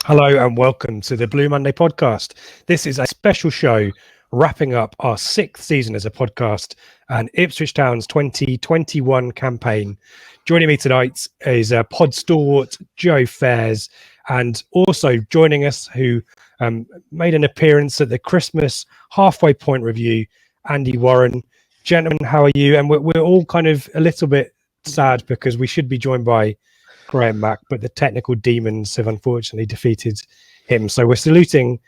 Hello and welcome to the Blue Monday podcast. This is a special show wrapping up our 6th season as a podcast and Ipswich Town's 2021 campaign. Joining me tonight is pod stalwart Joe Fairs, and also joining us who made an appearance at the Christmas halfway point review, Andy Warren. Gentlemen, how are you? And we're all kind of a little bit sad because we should be joined by Graham Mack, but the technical demons have unfortunately defeated him. So we're saluting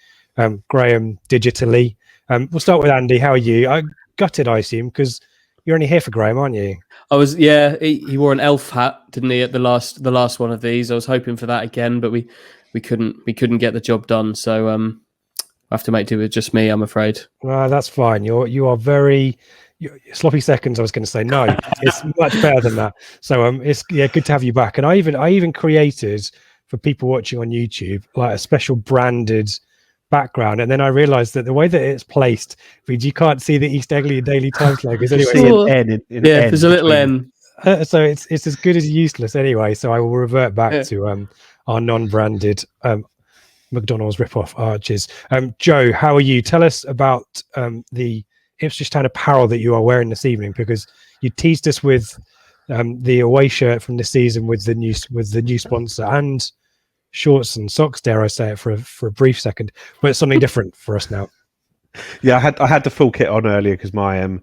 Graham digitally. We'll start with Andy. How are you? I gutted, I assume, because you're only here for Graham, aren't you? I was, yeah. He wore an elf hat, didn't he, at the last one of these? I was hoping for that again, but we couldn't get the job done. So I have to make do with just me, I'm afraid. That's fine. You are very sloppy seconds. I was going to say no. It's much better than that. So it's good to have you back. And I even created for people watching on YouTube like a special branded background, and then I realized that the way that it's placed means you can't see the East Anglia Daily Times logos anyway. There's a little N. So it's as good as useless anyway. So I will revert back to our non-branded McDonald's rip-off arches. Joe, how are you? Tell us about the Ipswich Town apparel that you are wearing this evening, because you teased us with the away shirt from this season with the new sponsor, and shorts and socks, dare I say it, for a brief second, but it's something different for us now. Yeah, I had the full kit on earlier because my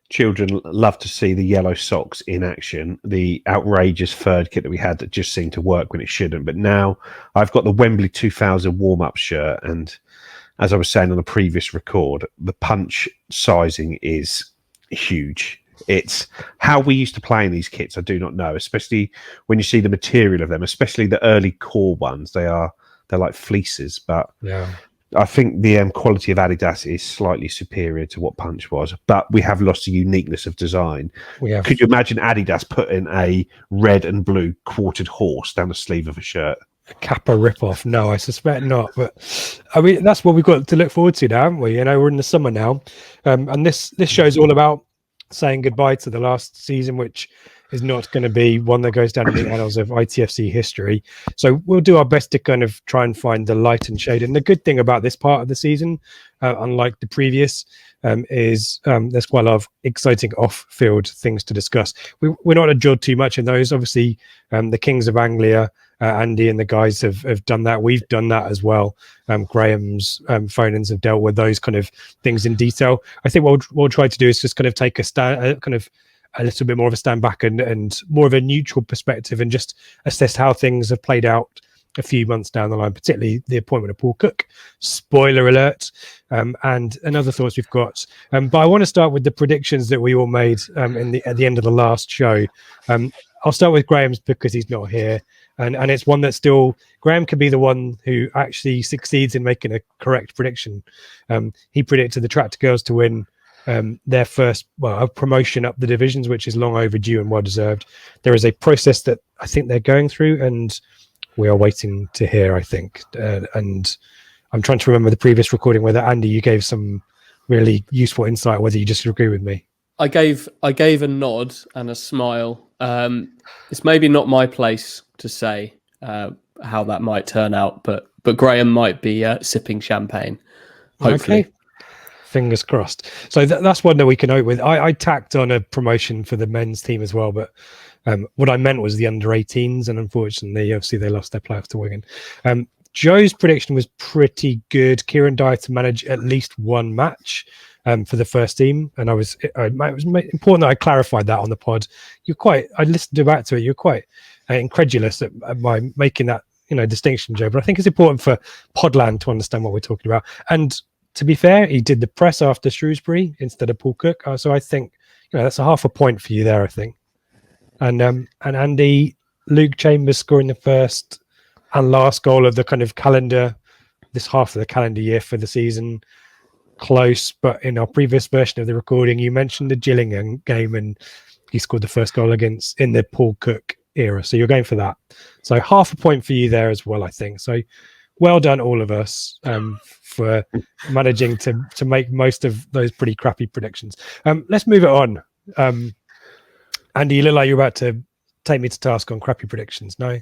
children love to see the yellow socks in action, the outrageous third kit that we had that just seemed to work when it shouldn't. But now I've got the Wembley 2000 warm-up shirt, and as I was saying on the previous record, the punch sizing is huge. It's how we used to play in these kits, I do not know, especially when you see the material of them, especially the early core ones. They're like fleeces, but yeah, I think the quality of Adidas is slightly superior to what punch was, but we have lost the uniqueness of design. Could you imagine Adidas putting a red and blue quartered horse down the sleeve of a shirt? A Kappa rip-off? No, I suspect not. But I mean, that's what we've got to look forward to now, haven't we? You know, we're in the summer now, and this show is all about saying goodbye to the last season, which is not going to be one that goes down in the annals of ITFC history. So we'll do our best to kind of try and find the light and shade. And the good thing about this part of the season, unlike the previous, is there's quite a lot of exciting off-field things to discuss. We're not adjourned too much in those. Obviously, the Kings of Anglia, Andy and the guys have done that. We've done that as well. Graham's phone-ins have dealt with those kind of things in detail. I think what we'll try to do is just kind of take a little bit more of a stand back and more of a neutral perspective, and just assess how things have played out a few months down the line, particularly the appointment of Paul Cook. Spoiler alert, and other thoughts we've got. But I want to start with the predictions that we all made at the end of the last show. I'll start with Graham's because he's not here. And it's one that still, Graham could be the one who actually succeeds in making a correct prediction. He predicted the Tractor Girls to win their first promotion up the divisions, which is long overdue and well deserved. There is a process that I think they're going through, and we are waiting to hear, I think. And I'm trying to remember the previous recording whether, Andy, you gave some really useful insight, whether you disagree with me. I gave a nod and a smile. It's maybe not my place to say how that might turn out, but Graham might be sipping champagne, hopefully. Okay. Fingers crossed. So that's one that we can hope with. I tacked on a promotion for the men's team as well, but what I meant was the under-18s, and unfortunately, obviously, they lost their playoff to Wigan. Joe's prediction was pretty good. Kieran Dyer to manage at least one match for the first team, and it was important that I clarified that on the pod. I listened back to it. You're quite incredulous at my making that distinction, Joe. But I think it's important for Podland to understand what we're talking about. And to be fair, he did the press after Shrewsbury instead of Paul Cook, so I think that's a half a point for you there, I think. And Andy, Luke Chambers scoring the first and last goal of the kind of calendar, this half of the calendar year for the season. Close, but in our previous version of the recording, you mentioned the Gillingham game, and he scored the first goal in the Paul Cook era. So you're going for that. So half a point for you there as well, I think. So well done, all of us, for managing to make most of those pretty crappy predictions. Let's move it on. Andy, you look like you're about to take me to task on crappy predictions. No,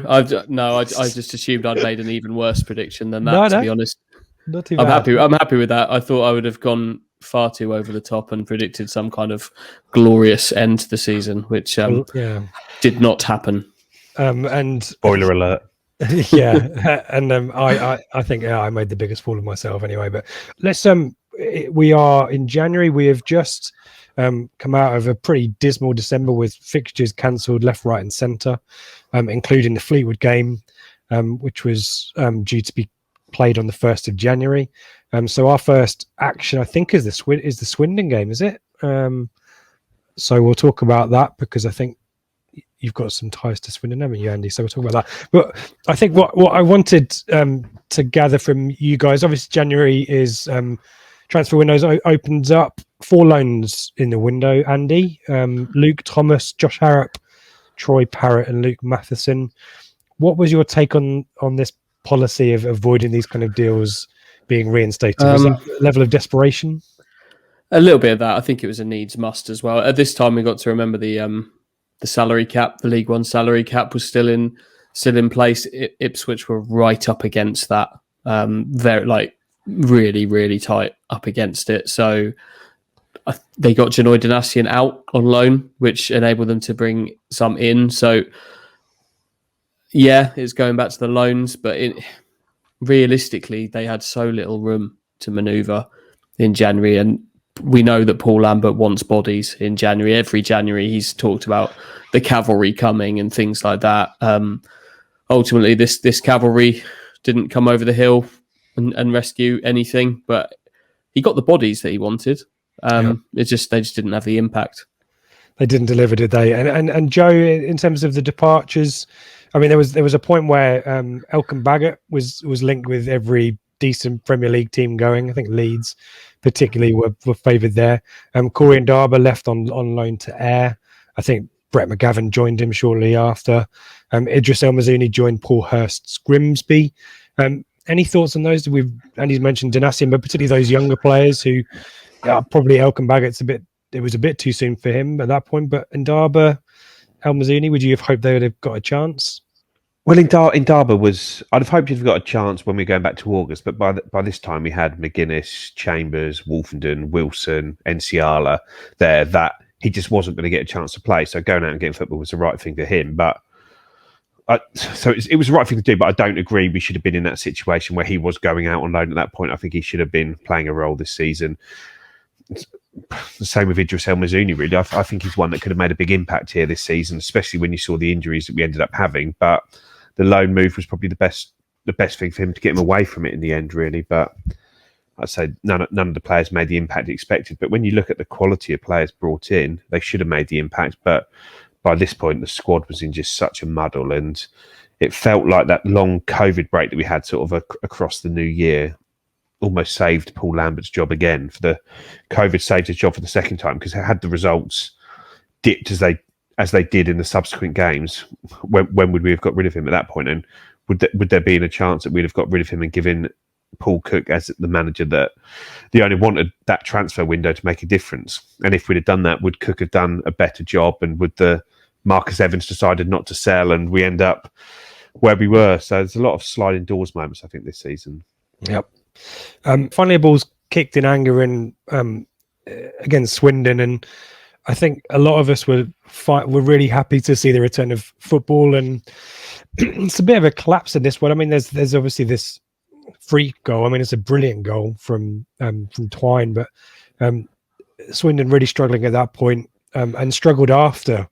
I just assumed I'd made an even worse prediction than that. No. To be honest, not too I'm bad. happy with that. I thought I would have gone far too over the top and predicted some kind of glorious end to the season, which did not happen. And spoiler alert. Yeah, and I think I made the biggest fool of myself anyway. But let's we are in January. We have just come out of a pretty dismal December with fixtures cancelled left, right, and centre, including the Fleetwood game, which was due to be played on the 1st of January. So our first action, I think, is the Swindon game, is it? So we'll talk about that because I think you've got some ties to Swindon, haven't you, Andy? So we'll talk about that. But I think what I wanted to gather from you guys, obviously January is transfer windows opens up. 4 loans in the window, Andy. Luke Thomas, Josh Harrop, Troy Parrott, and Luke Matheson. What was your take on this policy of avoiding these kind of deals being reinstated? Was that a level of desperation? A little bit of that. I think it was a needs must as well. At this time, we got to remember the salary cap, the League One salary cap was still in place. Ipswich were right up against that, really, really tight up against it. So they got Janoy Danassian out on loan, which enabled them to bring some in. So yeah, it's going back to the loans, but realistically, they had so little room to manoeuvre in January. And we know that Paul Lambert wants bodies in January. Every January, he's talked about the cavalry coming and things like that. Ultimately, this cavalry didn't come over the hill and rescue anything, but he got the bodies that he wanted. They just didn't have the impact. They didn't deliver, did they? And Joe, in terms of the departures, I mean, there was a point where Elkin Baggott was linked with every decent Premier League team going. I think Leeds particularly were favoured there. Corey Ndaba left on loan to Ayr. I think Brett McGavin joined him shortly after. Idris El Mazouni joined Paul Hurst's Grimsby. Any thoughts on those? Andy's mentioned Danassian, but particularly those younger players who probably Elkin Baggott's it was a bit too soon for him at that point. But Ndaba, El Mazouni, would you have hoped they would have got a chance? Well, Ndaba I'd have hoped you'd have got a chance when we're going back to August, but by this time we had McGuinness, Chambers, Wolfenden, Wilson, Enciala there, that he just wasn't going to get a chance to play. So going out and getting football was the right thing for him. But it was the right thing to do, but I don't agree we should have been in that situation where he was going out on loan at that point. I think he should have been playing a role this season. The same with Idris El Mazouni, really. I think he's one that could have made a big impact here this season, especially when you saw the injuries that we ended up having. But the loan move was probably the best thing for him to get him away from it in the end, really. But I'd say none of the players made the impact expected. But when you look at the quality of players brought in, they should have made the impact. But by this point, the squad was in just such a muddle, and it felt like that long COVID break that we had sort of across the new year almost saved Paul Lambert's job again. COVID saved his job for the second time, because had the results dipped as they did in the subsequent games, when would we have got rid of him at that point? And would there be a chance that we'd have got rid of him and given Paul Cook as the manager that the owner wanted that transfer window to make a difference? And if we'd have done that, would Cook have done a better job? And would the Marcus Evans decided not to sell and we end up where we were? So there's a lot of sliding doors moments, I think, this season. Yep. Finally, a ball's kicked in anger against Swindon, and I think a lot of us were really happy to see the return of football, and it's a bit of a collapse in this one. I mean, there's obviously this freak goal. I mean, it's a brilliant goal from Twine, but Swindon really struggling at that point, and struggled after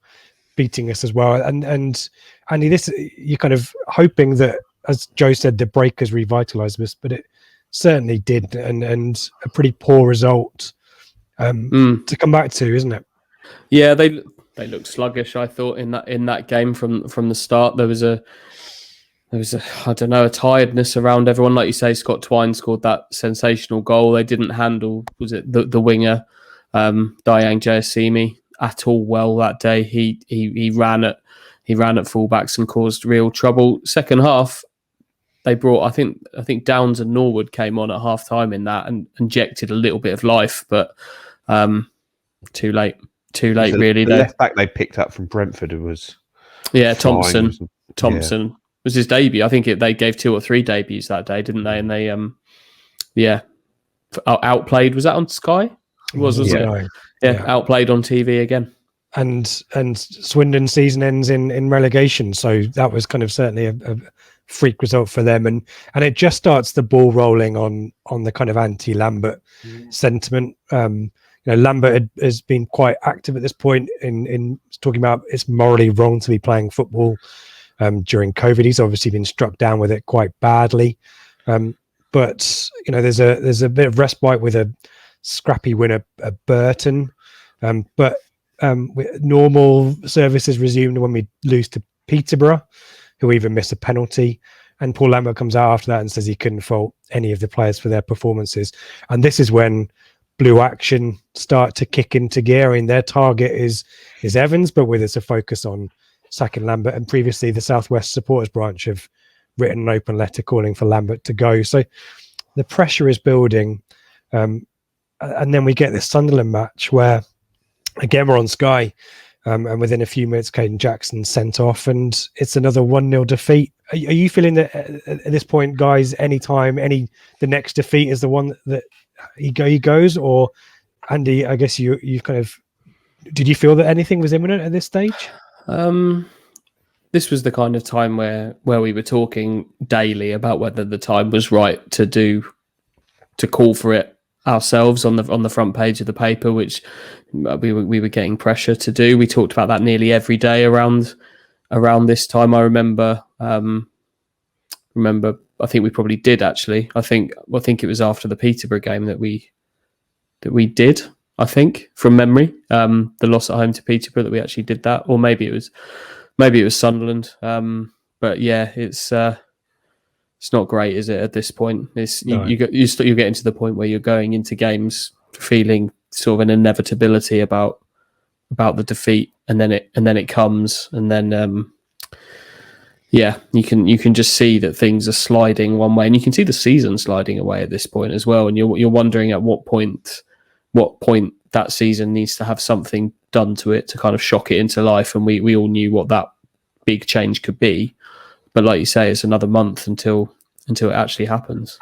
beating us as well. And Andy, this, you're kind of hoping that, as Joe said, the break has revitalised us, but it certainly did, and a pretty poor result to come back to, isn't it? Yeah, they looked sluggish, I thought, in that game from the start. There was a I don't know, a tiredness around everyone. Like you say, Scott Twine scored that sensational goal. They didn't handle, was it the winger, Diang Jayasimi, at all well that day. He ran at he ran at fullbacks and caused real trouble. Second half, they brought, I think Downs and Norwood came on at half time in that and injected a little bit of life, but too late really. The left back they picked up from Brentford was Thompson was his debut. I think they gave 2 or 3 debuts that day, didn't they? And they outplayed. Was that on Sky? Wasn't it? Yeah, outplayed on TV again. And Swindon's season ends in relegation, so that was kind of certainly a freak result for them, and it just starts the ball rolling on the kind of anti-Lambert sentiment. Lambert has been quite active at this point in talking about it's morally wrong to be playing football during COVID. He's obviously been struck down with it quite badly, but there's a bit of respite with a scrappy win at Burton, but normal services resumed when we lose to Peterborough, who even missed a penalty. And Paul Lambert comes out after that and says he couldn't fault any of the players for their performances. And this is when Blue Action start to kick into gear. I mean, their target is Evans, but with us a focus on sacking Lambert. And previously, the Southwest Supporters Branch have written an open letter calling for Lambert to go. So the pressure is building. And then we get this Sunderland match where, again, we're on Sky. And within a few minutes, Caden Jackson's sent off, and it's another 1-0 defeat. Are you feeling that at this point, guys, the next defeat is the one that he goes? Or, Andy, I guess you kind of, did you feel that anything was imminent at this stage? This was the kind of time where we were talking daily about whether the time was right to call for it ourselves on the front page of the paper, which we were getting pressure to do. We talked about that nearly every day around this time. I remember. I think we probably did actually. I think it was after the Peterborough game that we did. I think from memory, the loss at home to Peterborough, that we actually did that, or maybe it was Sunderland. But yeah, it's not great, is it? At this point, you're getting to the point where you're going into games feeling sort of an inevitability about the defeat, and then it comes, and then you can just see that things are sliding one way, and you can see the season sliding away at this point as well. And you're wondering at what point that season needs to have something done to it to kind of shock it into life. And we all knew what that big change could be. But like you say, it's another month until it actually happens.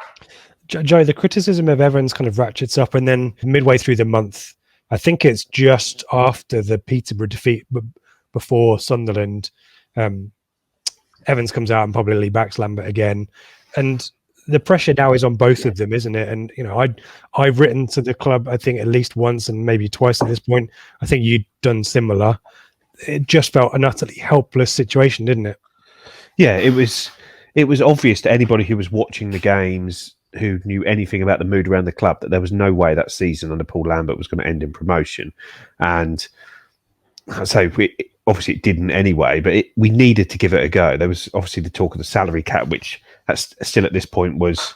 Joe, the criticism of Evans kind of ratchets up, and then midway through the month, I think it's just after the Peterborough defeat, but before Sunderland, Evans comes out and probably backs Lambert again. And the pressure now is on both of them, isn't it? And, I've written to the club, I think at least once and maybe twice at this point. I think you'd done similar. It just felt an utterly helpless situation, didn't it? Yeah, it was obvious to anybody who was watching the games, who knew anything about the mood around the club, that there was no way that season under Paul Lambert was going to end in promotion. And so obviously it didn't anyway, but we needed to give it a go. There was obviously the talk of the salary cap, which still at this point was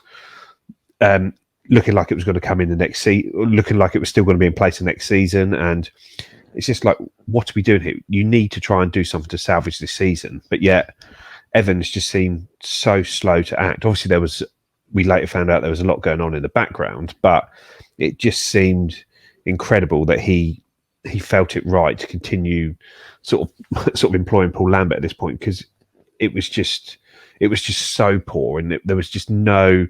looking like it was going to come in the next season, looking like it was still going to be in place the next season. And it's just like, what are we doing here? You need to try and do something to salvage this season. But yet Evans just seemed so slow to act. Obviously we later found out there was a lot going on in the background, but it just seemed incredible that he felt it right to continue sort of employing Paul Lambert at this point, because it was just so poor, and there was just no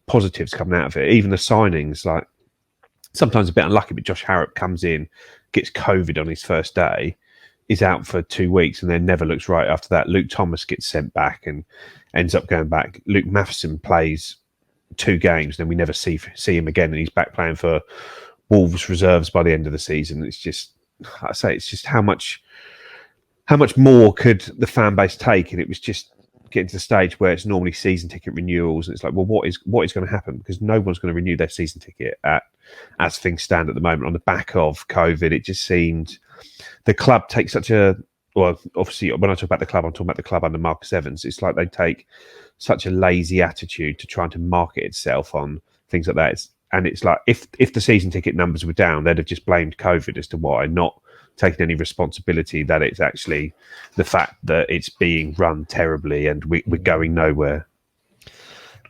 positives coming out of it. Even the signings, like sometimes a bit unlucky, but Josh Harrop comes in, gets COVID on his first day, is out for 2 weeks, and then never looks right after that. Luke Thomas gets sent back and ends up going back. Luke Matheson plays 2 games, then we never see him again, and he's back playing for Wolves reserves by the end of the season. It's just, I say, it's just how much more could the fan base take? And it was just getting to the stage where it's normally season ticket renewals, and it's like, well, what is going to happen? Because no one's going to renew their season ticket as things stand at the moment on the back of COVID. It just seemed the club takes obviously when I talk about the club, I'm talking about the club under Marcus Evans. It's like they take such a lazy attitude to trying to market itself on things like that. And it's like if the season ticket numbers were down, they'd have just blamed COVID as to why, not taking any responsibility that it's actually the fact that it's being run terribly and we're going nowhere.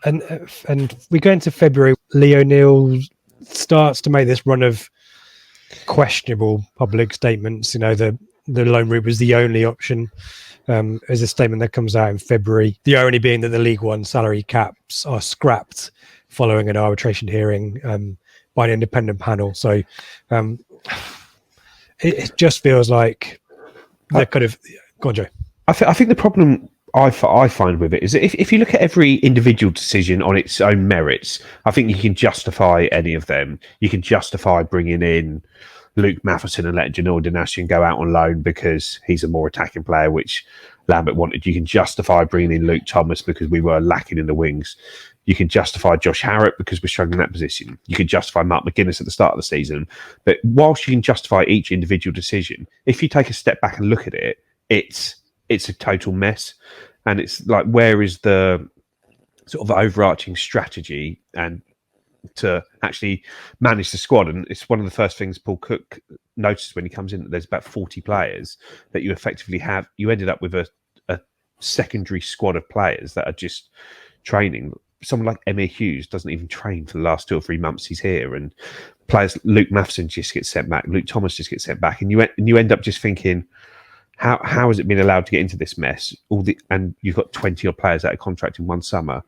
And we go into February. Lee O'Neill starts to make this run of questionable public statements. You know, the loan route was the only option. As a statement that comes out in February, the irony being that the League One salary caps are scrapped following an arbitration hearing by an independent panel. So it just feels like they're kind of... Go on, Joe. I think the problem I find with it is that if you look at every individual decision on its own merits, I think you can justify any of them. You can justify bringing in Luke Matheson and letting Janil Dinashian go out on loan because he's a more attacking player, which Lambert wanted. You can justify bringing in Luke Thomas because we were lacking in the wings. You can justify Josh Harrop because we're struggling in that position. You can justify Mark McGuinness at the start of the season. But whilst you can justify each individual decision, if you take a step back and look at it, it's a total mess. And it's like, where is the sort of overarching strategy and to actually manage the squad? And it's one of the first things Paul Cook noticed when he comes in, that there's about 40 players that you effectively have. You ended up with a secondary squad of players that are just training. Someone like Emir Hughes doesn't even train for the last 2 or 3 months he's here, and players Luke Matheson just gets sent back, Luke Thomas just gets sent back, and you end up just thinking, how has it been allowed to get into this mess? And you've got 20 odd players out of contract in one summer.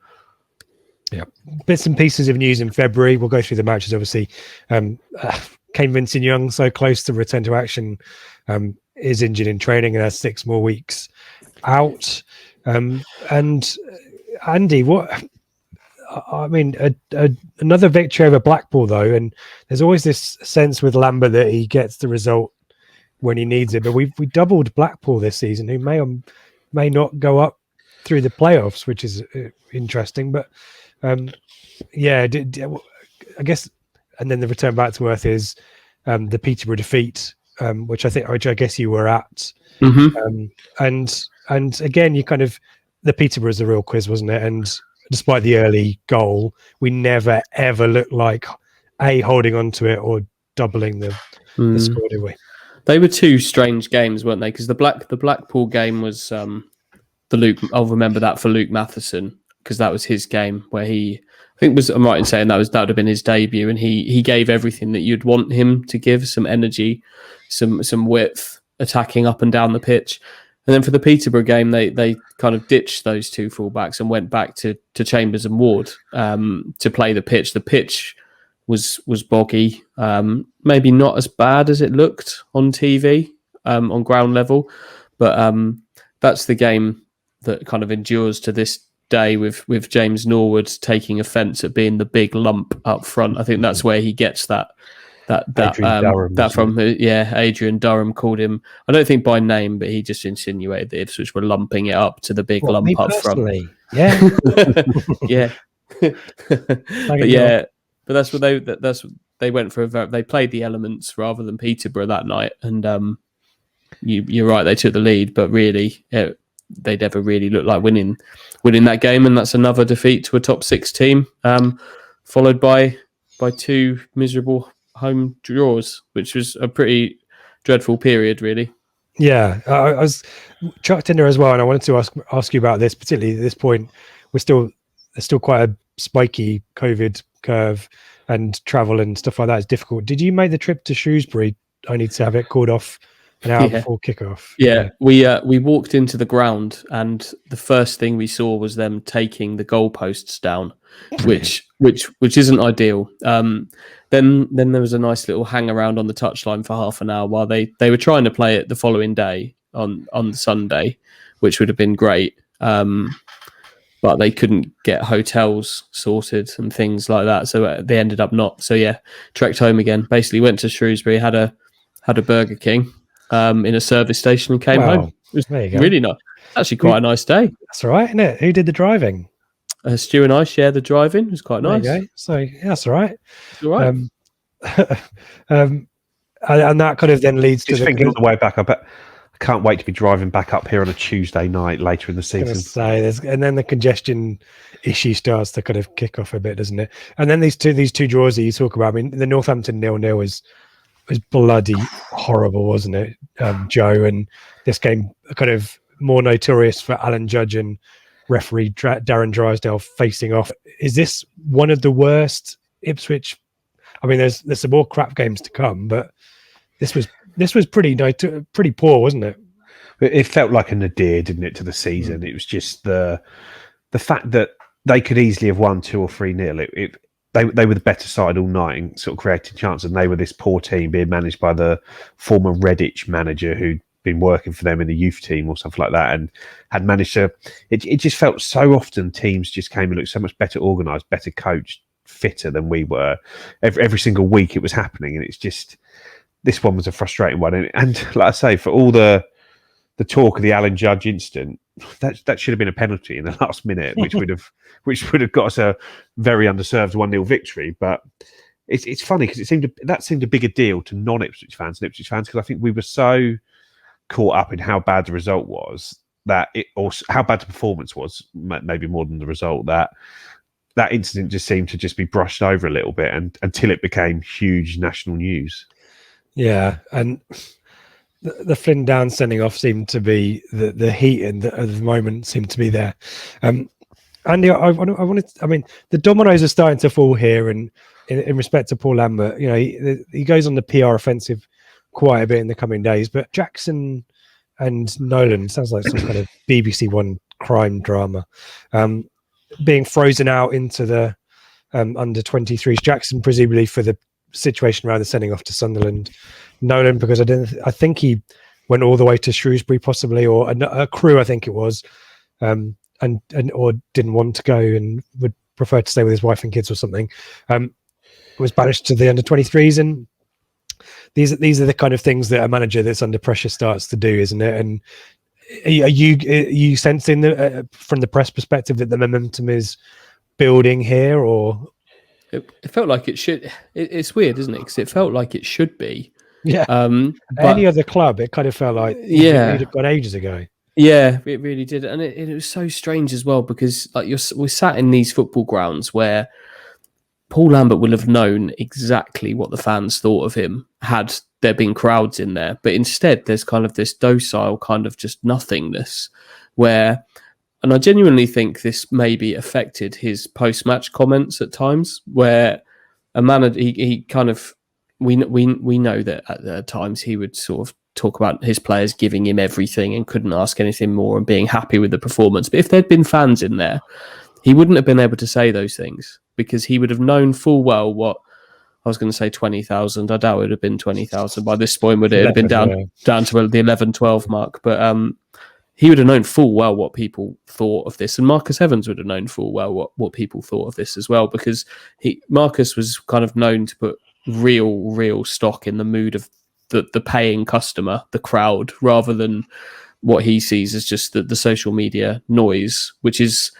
Yeah, bits and pieces of news in February. We'll go through the matches, obviously. Kane Vincent-Young, so close to return to action, is injured in training and has 6 more weeks out. And Andy, another victory over Blackpool, though, and there's always this sense with Lambert that he gets the result when he needs it. But we doubled Blackpool this season, who may or may not go up through the playoffs, which is interesting. But I guess, and then the return back to earth is the Peterborough defeat, which I guess you were at. Mm-hmm. And again, you kind of, the Peterborough is the real quiz, wasn't it? And despite the early goal, we never ever looked like holding on to it or doubling the score, did we? They were 2 strange games, weren't they? Because the Blackpool game was I'll remember that for Luke Matheson, because that was his game where I'm right in saying that would have been his debut, and he gave everything that you'd want him to give, some energy, some width, attacking up and down the pitch. And then for the Peterborough game, they kind of ditched those 2 fullbacks and went back to Chambers and Ward to play the pitch. The pitch was boggy, maybe not as bad as it looked on TV on ground level, but that's the game that kind of endures to this day with James Norwood taking offence at being the big lump up front. I think that's where he gets that from. Adrian Durham called him, I don't think by name, but he just insinuated that Ipswich were lumping it up to the big lump up front. Yeah. Yeah. But that's what they went for. They played the elements rather than Peterborough that night, and you're right, they took the lead, but really they never really looked like winning that game, and that's another defeat to a top 6 team, followed by 2 miserable home draws, which was a pretty dreadful period, really. Yeah, I was chucked in there as well, and I wanted to ask you about this, particularly at this point. There's still quite a spiky COVID curve, and travel and stuff like that is difficult. Did you make the trip to Shrewsbury only to have it called off an hour before kickoff? Yeah, we walked into the ground, and the first thing we saw was them taking the goalposts down, which isn't ideal. Then there was a nice little hang around on the touchline for half an hour while they were trying to play it the following day on Sunday, which would have been great. But they couldn't get hotels sorted and things like that, so they ended up not. So yeah, trekked home again. Basically, went to Shrewsbury, had a Burger King in a service station, and came home. It was really nice. Actually, quite a nice day. That's all right, isn't it? Who did the driving? Stu and I share the driving. It was quite nice. So yeah, that's all right. It's all right. And that kind of then leads to thinking on the way back. I can't wait to be driving back up here on a Tuesday night later in the Gonna season. say and then the congestion issue starts to kind of kick off a bit, doesn't it? And then these two draws that you talk about. I mean, the Northampton 0-0 was bloody horrible, wasn't it, Joe? And this game kind of more notorious for Alan Judge and referee Darren Drysdale facing off. Is this one of the worst Ipswich? I mean, there's some more crap games to come, but this was pretty poor, wasn't it? It felt like a nadir, didn't it, to the season? It was just the fact that they could easily have won 2 or 3-0. They were the better side all night and sort of created chance, and they were this poor team being managed by the former Redditch manager who'd been working for them in the youth team or something like that, and had managed to. It just felt so often teams just came and looked so much better organised, better coached, fitter than we were. Every single week it was happening, and it's just. This one was a frustrating one, and like I say, for all the talk of the Alan Judge incident, that should have been a penalty in the last minute, which would have got us a very underserved 1-0 victory. But it's funny because that seemed a bigger deal to non-Ipswich fans than Ipswich fans, because I think we were so caught up in how bad the result was or how bad the performance was, maybe more than the result, that incident just seemed to just be brushed over a little bit, and until it became huge national news. Yeah, and the Flynn Down sending off seemed to be the heat of the moment seemed to be there. Andy, I mean, the dominoes are starting to fall here, and in respect to Paul Lambert, you know, he goes on the PR offensive quite a bit in the coming days. But Jackson and Nolan sounds like some kind of BBC One crime drama, being frozen out into the under 23s. Jackson presumably for the situation around the sending off to Sunderland, Nolan because I think he went all the way to Shrewsbury possibly, or a Crewe I think it was, and or didn't want to go and would prefer to stay with his wife and kids or something. Was banished to the under 23s, and these are the kind of things that a manager that's under pressure starts to do, isn't it? And are you sensing from the press perspective that the momentum is building here, or? It felt like it should. It's weird, isn't it? Because it felt like it should be. Yeah. Any other club, it kind of felt like it'd have gone ages ago. Yeah, it really did, and it was so strange as well because like we're sat in these football grounds where Paul Lambert will have known exactly what the fans thought of him had there been crowds in there, but instead there's kind of this docile kind of just nothingness where. And I genuinely think this maybe affected his post-match comments at times, where a manager he kind of we know that at times he would sort of talk about his players giving him everything and couldn't ask anything more and being happy with the performance. But if there'd been fans in there, he wouldn't have been able to say those things because he would have known full well what I was going to say 20,000. I doubt it would have been 20,000 by this point. Would it have been down to the 11-12 mark? But he would have known full well what people thought of this, and Marcus Evans would have known full well what people thought of this as well, because Marcus was kind of known to put real stock in the mood of the paying customer, the crowd, rather than what he sees as just the social media noise, which is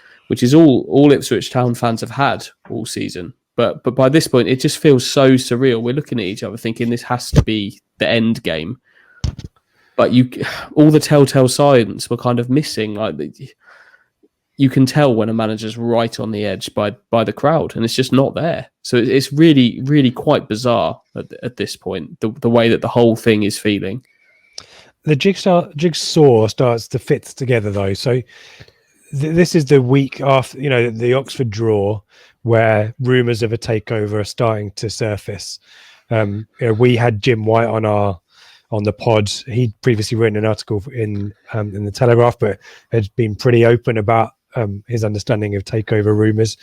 all Ipswich Town fans have had all season. But by this point, it just feels so surreal. We're looking at each other thinking this has to be the end game. But all the telltale signs were kind of missing. Like you can tell when a manager's right on the edge by the crowd, and it's just not there. So it's really, really quite bizarre at this point, the way that the whole thing is feeling. The jigsaw starts to fit together, though. So this is the week after, the Oxford draw, where rumours of a takeover are starting to surface. We had Jim White on the pod. He'd previously written an article in the Telegraph, but had been pretty open about his understanding of takeover rumours.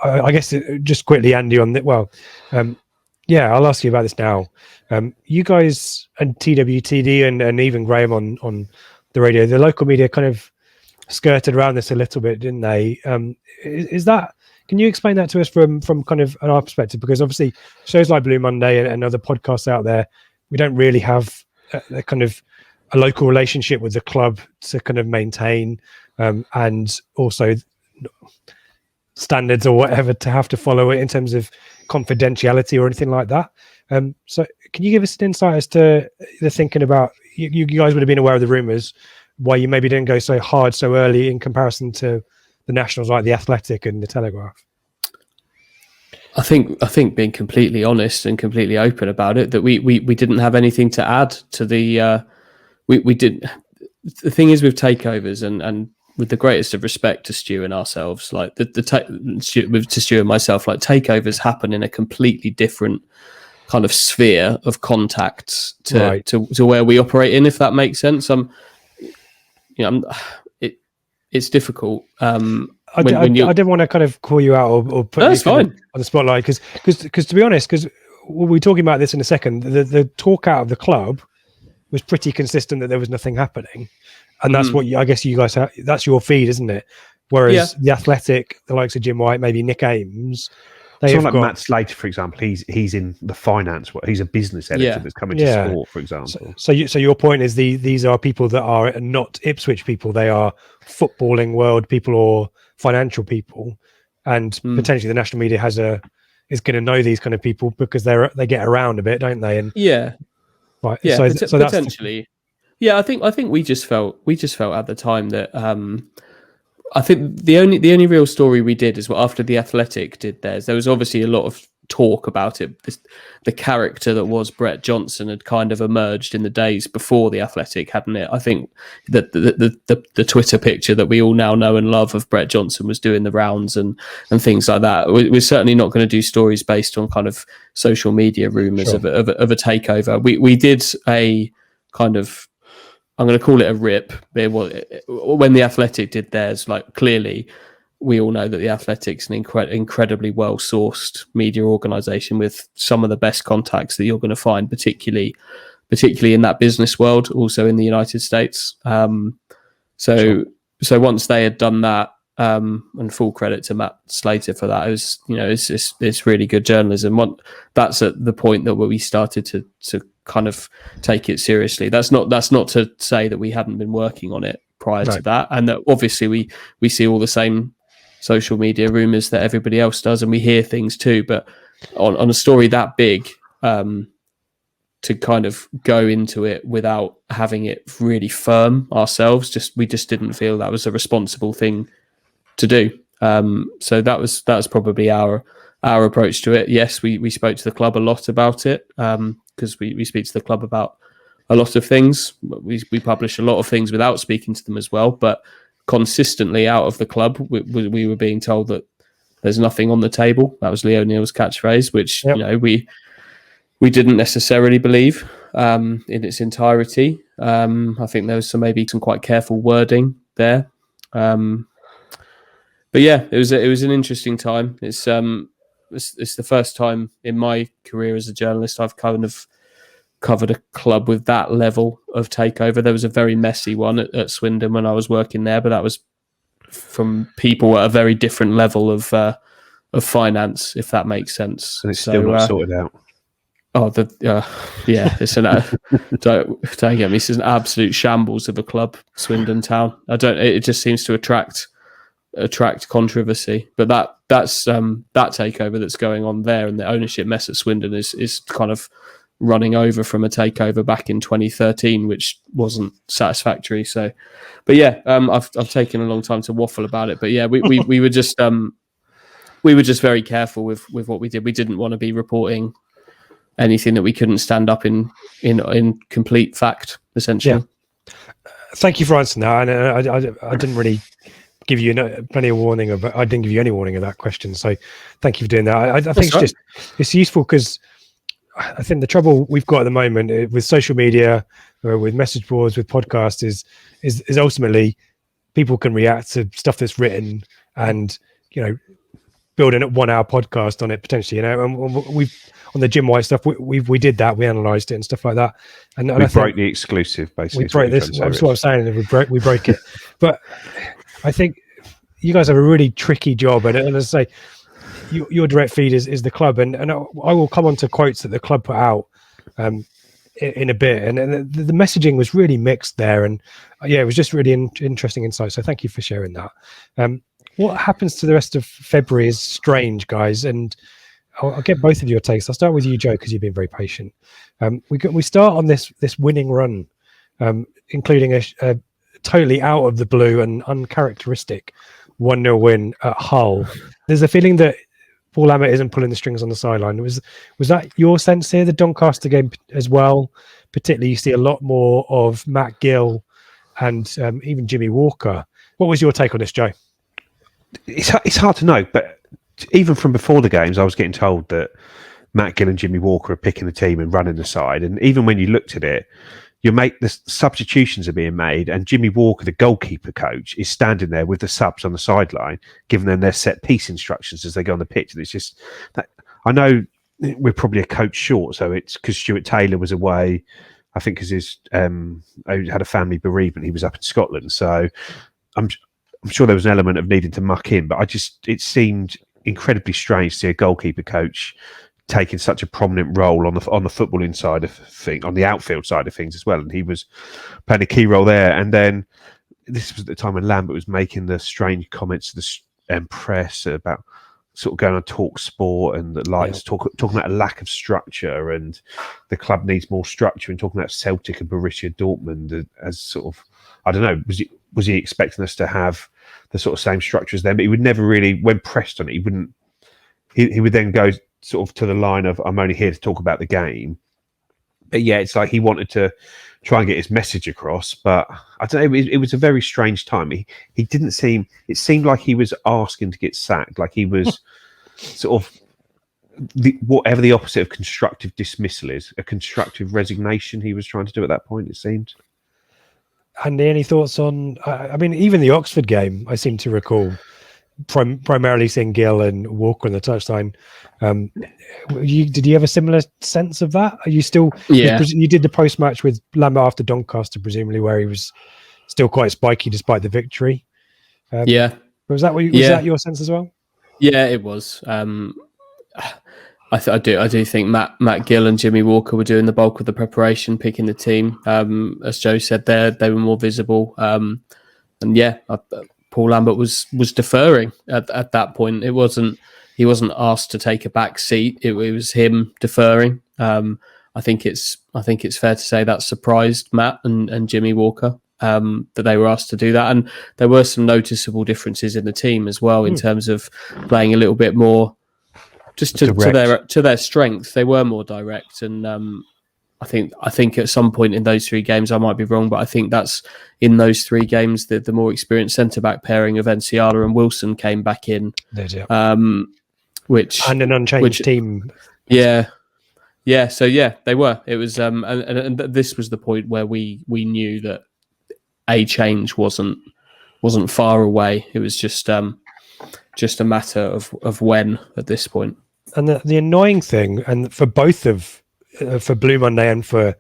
I guess just quickly, Andy, on that. Well, I'll ask you about this now. You guys and TWTD and even Graham on the radio, the local media kind of skirted around this a little bit, didn't they? Is that? Can you explain that to us from kind of our perspective? Because obviously shows like Blue Monday and other podcasts out there, we don't really have a kind of a local relationship with the club to kind of maintain, and also standards or whatever to have to follow it in terms of confidentiality or anything like that. So can you give us an insight as to the thinking about you guys would have been aware of the rumours, why you maybe didn't go so hard so early in comparison to the nationals like the Athletic and the Telegraph? I think being completely honest and completely open about it, that we didn't have anything to add to the we did. The thing is with takeovers, and with the greatest of respect to Stu and ourselves, like to Stu and myself, like takeovers happen in a completely different kind of sphere of contacts to where we operate in, if that makes sense. It's difficult. I didn't want to kind of call you out or put you on the spotlight because to be honest, because we'll be talking about this in a second, the talk out of the club was pretty consistent that there was nothing happening, and that's what I guess you guys have, that's your feed, isn't it? Whereas the Athletic, the likes of Jim White, maybe Nick Ames, someone like Matt Slater, for example, he's in the finance. He's a business editor that's coming to sport, for example. So your point is these are people that are not Ipswich people; they are footballing world people or financial people, and potentially the national media is going to know these kind of people because they get around a bit, don't they? And so potentially. I think we just felt at the time that I think the only real story we did is after the Athletic did theirs. There was obviously a lot of talk about it. The character that was Brett Johnson had kind of emerged in the days before the Athletic, hadn't it? I think that the Twitter picture that we all now know and love of Brett Johnson was doing the rounds and things like that. We're certainly not going to do stories based on kind of social media rumours of a takeover. We did a kind of, I'm going to call it a rip. When the Athletic did theirs, like clearly, we all know that the Athletic's an incredibly well-sourced media organisation with some of the best contacts that you're going to find, particularly in that business world, also in the United States. So once they had done that, and full credit to Matt Slater for that, it was, it's really good journalism. That's at the point that where we started to kind of take it seriously. That's not to say that we hadn't been working on it prior to that, and that obviously we see all the same social media rumors that everybody else does, and we hear things too. But on a story that big, to kind of go into it without having it really firm ourselves, we just didn't feel that was a responsible thing to do. So that was probably our approach to it. Yes, we spoke to the club a lot about it, because we speak to the club about a lot of things. We publish a lot of things without speaking to them as well, but consistently out of the club, we were being told that there's nothing on the table. That was Leo Neal's catchphrase, which we didn't necessarily believe in its entirety. I think there was maybe some quite careful wording there. But yeah, it was an interesting time. It's the first time in my career as a journalist I've kind of covered a club with that level of takeover. There was a very messy one at Swindon when I was working there, but that was from people at a very different level of finance, if that makes sense. And it's still not sorted out. It's don't get me. This is an absolute shambles of a club, Swindon Town. It just seems to attract controversy, but that's that takeover that's going on there, and the ownership mess at Swindon is kind of running over from a takeover back in 2013, which wasn't satisfactory. So, but yeah, I've taken a long time to waffle about it, but yeah, we were just very careful with what we did. We didn't want to be reporting anything that we couldn't stand up in complete fact, essentially. Yeah. Thank you for answering that. And I didn't really give you plenty of warning I didn't give you any warning of that question. So thank you for doing that. I think it's useful because I think the trouble we've got at the moment with social media, with message boards, with podcasts is ultimately people can react to stuff that's written and, build a 1 hour podcast on it potentially, and we've on the Jim White stuff, we did that, we analysed it and stuff like that. And we broke the exclusive, basically. We broke this. That's what I'm saying. We broke it. But I think you guys have a really tricky job, and as I say, your direct feed is the club, and I will come on to quotes that the club put out in a bit, and the messaging was really mixed there, and it was just really interesting insight. So thank you for sharing that. What happens to the rest of February is strange, guys, and I'll get both of your takes. I'll start with you, Joe, because you've been very patient. We start on this winning run, including a totally out of the blue and uncharacteristic 1-0 win at Hull. There's a feeling that Paul Lambert isn't pulling the strings on the sideline. Was that your sense here? The Doncaster game as well, particularly, you see a lot more of Matt Gill and even Jimmy Walker. What was your take on this, Joe? It's hard to know, but even from before the games, I was getting told that Matt Gill and Jimmy Walker are picking the team and running the side. And even when you looked at it, the substitutions are being made, and Jimmy Walker, the goalkeeper coach, is standing there with the subs on the sideline, giving them their set piece instructions as they go on the pitch. And it's just that, I know we're probably a coach short, so it's because Stuart Taylor was away. I think because he had a family bereavement, he was up in Scotland. So I'm sure there was an element of needing to muck in, but it seemed incredibly strange to see a goalkeeper coach taking such a prominent role on the footballing side of things, on the outfield side of things as well, and he was playing a key role there. And then this was at the time when Lambert was making the strange comments to the press about sort of going on Talk Sport and the lights, talking about a lack of structure, and the club needs more structure, and talking about Celtic and Borussia Dortmund as sort of, I don't know, was he expecting us to have the sort of same structure as them? But he would never really, when pressed on it, he would then go sort of to the line of, I'm only here to talk about the game. But yeah, it's like he wanted to try and get his message across, but I don't know, it was a very strange time. He didn't seem, it seemed like he was asking to get sacked, like he was sort of whatever the opposite of constructive dismissal is, a constructive resignation he was trying to do at that point, it seemed. Andy, any thoughts on, I mean, even the Oxford game, I seem to recall primarily seeing Gill and Walker on the touchline. Did you have a similar sense of that? Are you still? Yeah. You did the post match with Lambert after Doncaster, presumably, where he was still quite spiky despite the victory. Yeah. Was that that your sense as well? Yeah, it was. I do think Matt Gill and Jimmy Walker were doing the bulk of the preparation, picking the team. As Joe said, they were more visible. And yeah, Paul Lambert was deferring at that point. He wasn't asked to take a back seat. It was him deferring. I think it's fair to say that surprised Matt and Jimmy Walker that they were asked to do that. And there were some noticeable differences in the team as well in terms of playing a little bit more just to their strength. They were more direct, and I think at some point in those three games, I might be wrong, but I think that's in those three games that the more experienced centre-back pairing of Enciala and Wilson came back in. And an unchanged team. Yeah. So yeah, they were. It was, and this was the point where we knew that a change wasn't far away. It was just a matter of when at this point. And the annoying thing, and for both of for Blue Monday and for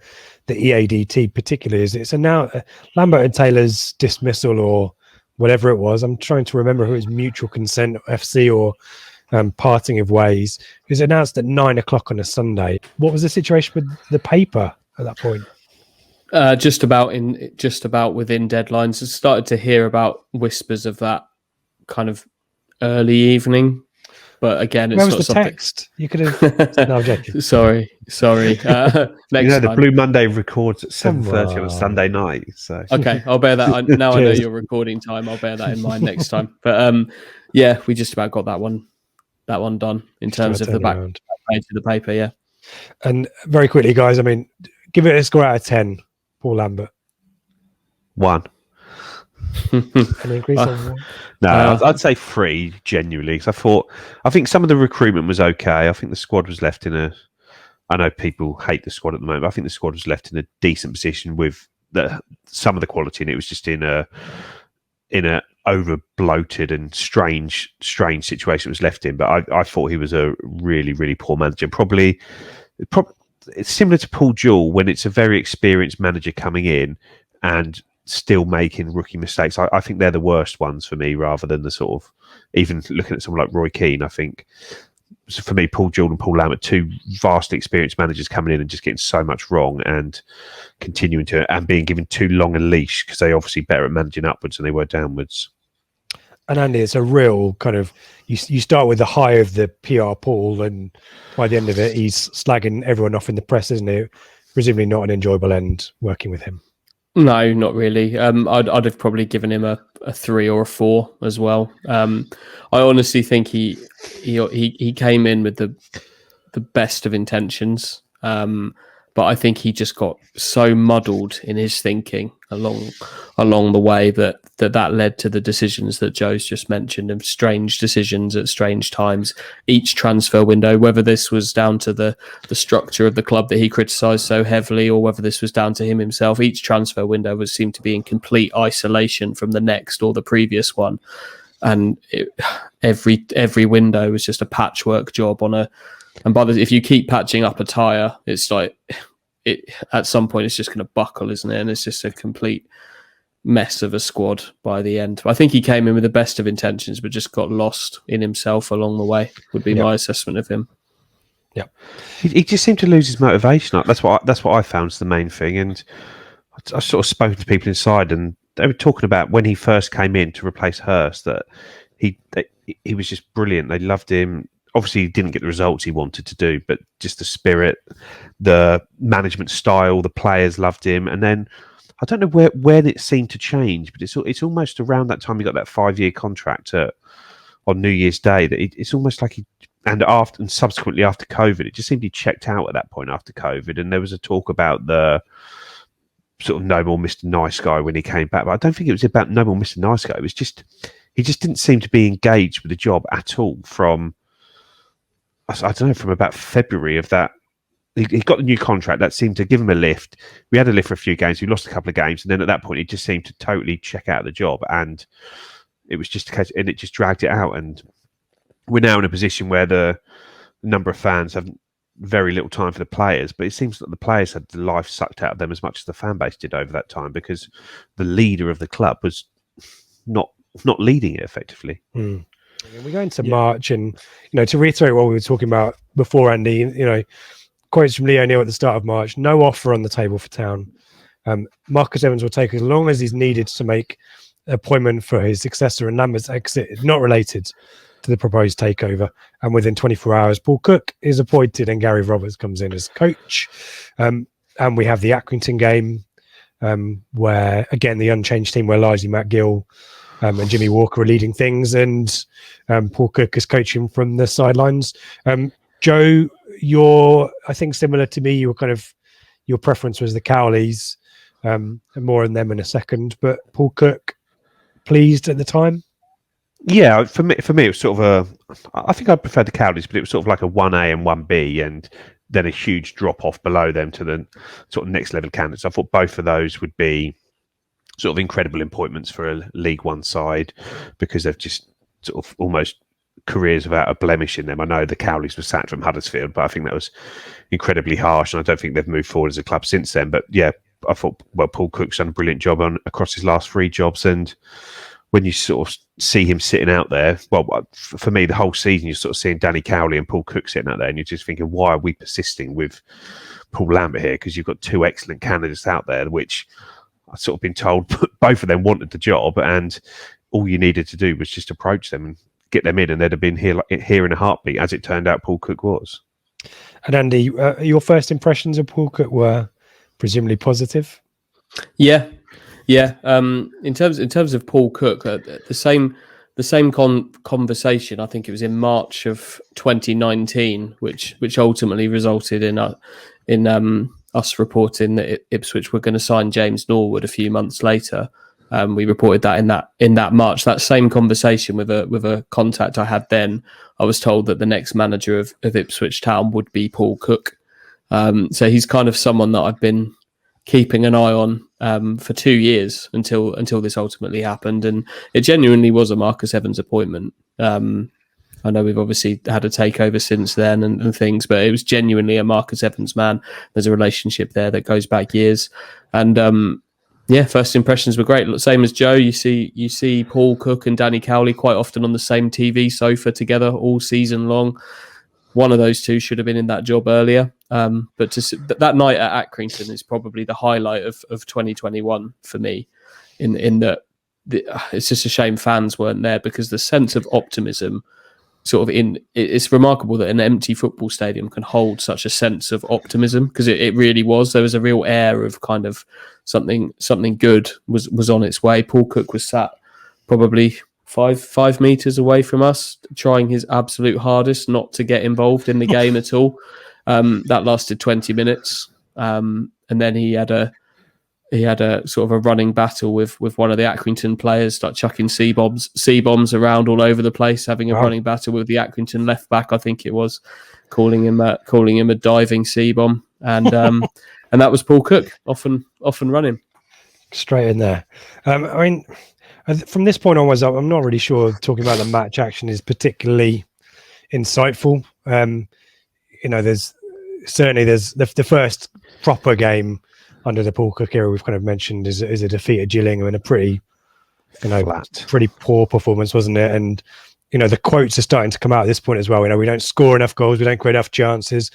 the EADT particularly, is it's now Lambert and Taylor's dismissal or whatever it was. I'm trying to remember who it was, mutual consent FC or parting of ways. It was announced at 9:00 on a Sunday. What was the situation with the paper at that point? Just about within deadlines. I started to hear about whispers of that kind of early evening. But again, it's Where was not the something. Text? You could have. No, I'm joking. Sorry. Next the time. Blue Monday records at 7:30 on a Sunday night. So Okay, I'll bear that. Now I know your recording time. I'll bear that in mind next time. But yeah, we just about got that one done in terms of the back page of the paper. Yeah. And very quickly, guys. I mean, give it a score out of 10. Paul Lambert. 1. An increase on 1. No, I'd say 3, genuinely, because I think some of the recruitment was okay. I think the squad was left in I know people hate the squad at the moment, but I think the squad was left in a decent position with some of the quality, and it was just in a over bloated and strange situation it was left in. But I thought he was a really, really poor manager. Probably it's similar to Paul Jewell when it's a very experienced manager coming in and still making rookie mistakes. I think they're the worst ones for me, rather than the sort of, even looking at someone like Roy Keane. I think for me, Paul Jewell and Paul Lambert, two vastly experienced managers coming in and just getting so much wrong and continuing to, and being given too long a leash, because they're obviously better at managing upwards than they were downwards. And Andy, it's a real kind of you start with the high of the PR pool, and by the end of it, he's slagging everyone off in the press, isn't it? Presumably not an enjoyable end working with him. No, not really. I'd have probably given him a 3 or a 4 as well. I honestly think he came in with the best of intentions, but I think he just got so muddled in his thinking along the way that led to the decisions that Joe's just mentioned, of strange decisions at strange times. Each transfer window, whether this was down to the structure of the club that he criticised so heavily, or whether this was down to him himself, each transfer window seemed to be in complete isolation from the next or the previous one, and every window was just a patchwork job on a. And if you keep patching up a tyre, it's like at some point it's just going to buckle, isn't it? And it's just a complete mess of a squad by the end. I think he came in with the best of intentions, but just got lost in himself along the way. Would be my assessment of him. Yeah, he just seemed to lose his motivation. That's what I found is the main thing. And I sort of spoke to people inside, and they were talking about when he first came in to replace Hurst that he was just brilliant. They loved him. Obviously, he didn't get the results he wanted to do, but just the spirit, the management style, the players loved him. And then I don't know when it seemed to change, but it's almost around that time he got that 5-year contract on New Year's Day. That it's almost like and subsequently after COVID, it just seemed he checked out at that point after COVID. And there was a talk about the sort of no more Mr. Nice Guy when he came back, but I don't think it was about no more Mr. Nice Guy. It was just he just didn't seem to be engaged with the job at all from. I don't know, from about February of that. He got the new contract that seemed to give him a lift. We had a lift for a few games. We lost a couple of games. And then at that point, he just seemed to totally check out of the job. And it was just a case, and it just dragged it out. And we're now in a position where the number of fans have very little time for the players. But it seems that the players had the life sucked out of them as much as the fan base did over that time, because the leader of the club was not leading it effectively. Mm. We're going to March, and to reiterate what we were talking about before, Andy, quotes from Lee O'Neill at the start of March: no offer on the table for Town. Marcus Evans will take as long as he's needed to make an appointment for his successor, and Lambert's exit is not related to the proposed takeover. And within 24 hours, Paul Cook is appointed and Gary Roberts comes in as coach. And we have the Accrington game, where again the unchanged team, where largely Matt Gill and Jimmy Walker are leading things, and Paul Cook is coaching from the sidelines. Joe, I think similar to me, your preference was the Cowleys, and more on them in a second. But Paul Cook, pleased at the time? Yeah, for me, it was sort of I think I preferred the Cowleys, but it was sort of like a 1A and 1B, and then a huge drop off below them to the sort of next level candidates. I thought both of those would be sort of incredible appointments for a League One side, because they've just sort of almost careers without a blemish in them. I know the Cowleys were sacked from Huddersfield, but I think that was incredibly harsh, and I don't think they've moved forward as a club since then. But yeah, I thought, Paul Cook's done a brilliant job across his last 3 jobs, and when you sort of see him sitting out there, for me, the whole season, you're sort of seeing Danny Cowley and Paul Cook sitting out there, and you're just thinking, why are we persisting with Paul Lambert here? Because you've got 2 excellent candidates out there, which I've sort of been told both of them wanted the job, and all you needed to do was just approach them and get them in, and they'd have been here in a heartbeat. As it turned out, Paul Cook was. And Andy, your first impressions of Paul Cook were presumably positive. Yeah. In terms of Paul Cook, the same conversation. I think it was in March of 2019, which ultimately resulted in us reporting that Ipswich were going to sign James Norwood a few months later. We reported that in that March. That same conversation with a contact I had then, I was told that the next manager of Ipswich Town would be Paul Cook. So he's kind of someone that I've been keeping an eye on for 2 years until this ultimately happened, and it genuinely was a Marcus Evans appointment. I know we've obviously had a takeover since then and things, but it was genuinely a Marcus Evans man. There's a relationship there that goes back years, and first impressions were great. Same as Joe, you see Paul Cook and Danny Cowley quite often on the same TV sofa together all season long. One of those two should have been in that job earlier. But that night at Accrington is probably the highlight of 2021 for me, in that it's just a shame fans weren't there, because the sense of optimism it's remarkable that an empty football stadium can hold such a sense of optimism, because it really was. There was a real air of kind of something good was on its way. Paul Cook was sat probably five meters away from us, trying his absolute hardest not to get involved in the game at all. That lasted 20 minutes, and then he had a sort of a running battle with one of the Accrington players, start chucking C bombs around all over the place, having a running battle with the Accrington left back, I think it was, calling him a diving C bomb, and that was Paul Cook off and running straight in there. I mean, from this point onwards, I'm not really sure talking about the match action is particularly insightful. There's the first proper game under the Paul Cook era we've kind of mentioned is a defeat at Gillingham, and a pretty poor performance, wasn't it? And the quotes are starting to come out at this point as well. We don't score enough goals, we don't create enough chances.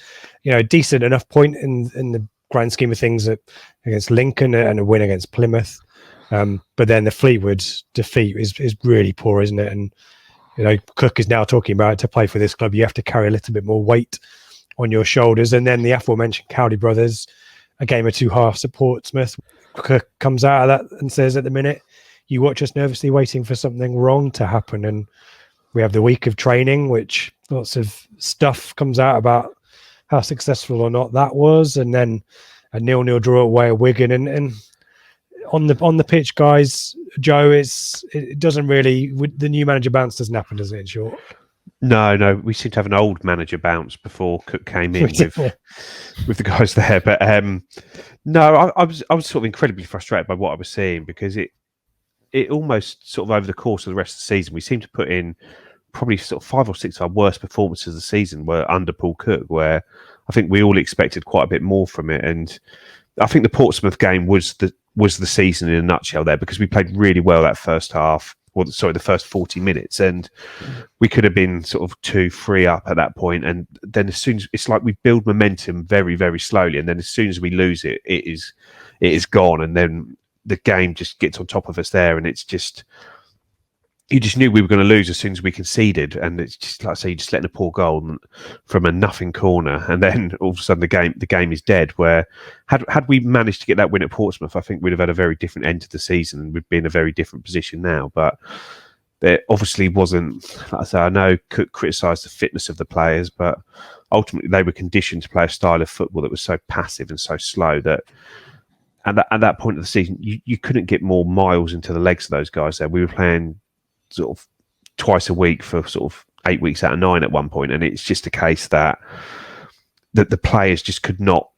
Decent enough point in the grand scheme of things against Lincoln and a win against Plymouth. But then the Fleetwood defeat is really poor, isn't it? And Cook is now talking about, to play for this club, you have to carry a little bit more weight on your shoulders. And then the aforementioned Cowley brothers, a game of two halves at Portsmouth. Cook comes out of that and says, at the minute, you watch us nervously waiting for something wrong to happen. And we have the week of training, which lots of stuff comes out about how successful or not that was. And then a 0-0 draw away at Wigan. And on the pitch, guys, Joe, it doesn't really, the new manager bounce doesn't happen, doesn't it, in short? No, we seem to have an old manager bounce before Cook came in with the guys there. But no, I was sort of incredibly frustrated by what I was seeing, because it almost sort of over the course of the rest of the season, we seemed to put in probably sort of 5 or 6 of our worst performances of the season were under Paul Cook, where I think we all expected quite a bit more from it. And I think the Portsmouth game was the season in a nutshell there, because we played really well that first half. The first 40 minutes, and we could have been sort of 2-3 up at that point. And then as soon as it's like we build momentum very, very slowly, and then as soon as we lose it, it is gone. And then the game just gets on top of us there, and it's just, you just knew we were going to lose as soon as we conceded. And it's just like I say, you're just letting a poor goal from a nothing corner, and then all of a sudden the game is dead. Where had we managed to get that win at Portsmouth, I think we'd have had a very different end to the season, and we'd be in a very different position now. But there obviously wasn't. Like I say, I know Cook criticised the fitness of the players, but ultimately they were conditioned to play a style of football that was so passive and so slow that at that point of the season, you couldn't get more miles into the legs of those guys there. We were playing sort of twice a week for sort of 8 weeks out of 9 at one point, and it's just a case that the players just could not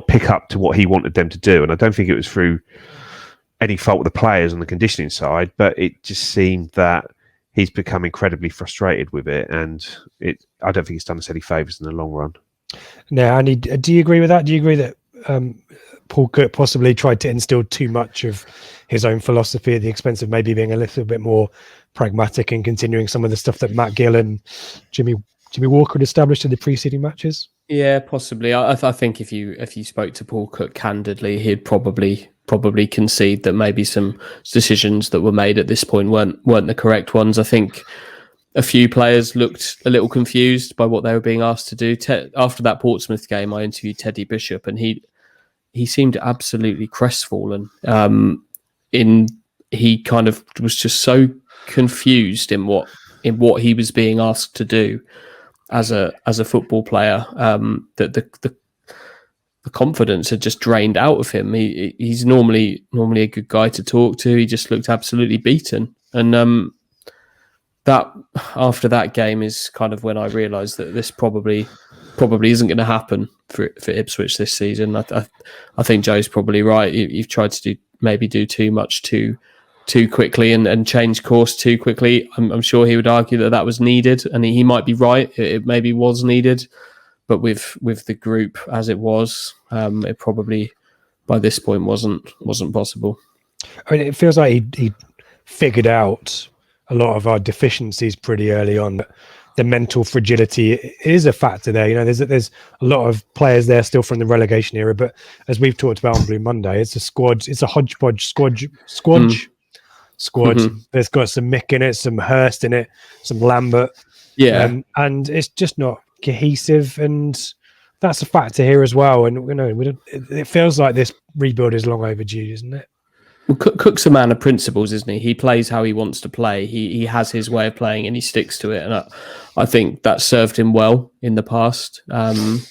pick up to what he wanted them to do. And I don't think it was through any fault of the players on the conditioning side, but it just seemed that he's become incredibly frustrated with it, and I don't think it's done us any favours in the long run. Now, Andy, do you agree with that? Do you agree that Paul Cook possibly tried to instill too much of his own philosophy at the expense of maybe being a little bit more pragmatic and continuing some of the stuff that Matt Gill and Jimmy Walker had established in the preceding matches? Yeah, possibly. I think if you spoke to Paul Cook candidly, he'd probably concede that maybe some decisions that were made at this point weren't the correct ones. I think a few players looked a little confused by what they were being asked to do. After that Portsmouth game, I interviewed Teddy Bishop, and he seemed absolutely crestfallen. He kind of was just so confused in what he was being asked to do as a football player, that the confidence had just drained out of him. He's normally a good guy to talk to. He just looked absolutely beaten, and that after that game is kind of when I realised that this probably isn't going to happen for Ipswich this season. I think Joe's probably right. You've tried to do too much too quickly and change course too quickly. I'm sure he would argue that was needed, and he might be right. It maybe was needed, but with the group as it was, it probably by this point wasn't possible. I mean, it feels like he figured out a lot of our deficiencies pretty early on. The mental fragility is a factor there. There's a lot of players there still from the relegation era, but as we've talked about on Blue Monday, it's a squad. It's a hodgepodge squad. squad. There's got some Mick in it, some Hurst in it, some Lambert. Yeah. And it's just not cohesive, and that's a factor here as well. And it feels like this rebuild is long overdue, isn't it? Well, Cook's a man of principles, isn't he? He plays how he wants to play. He has his way of playing, and he sticks to it. And I think that served him well in the past. And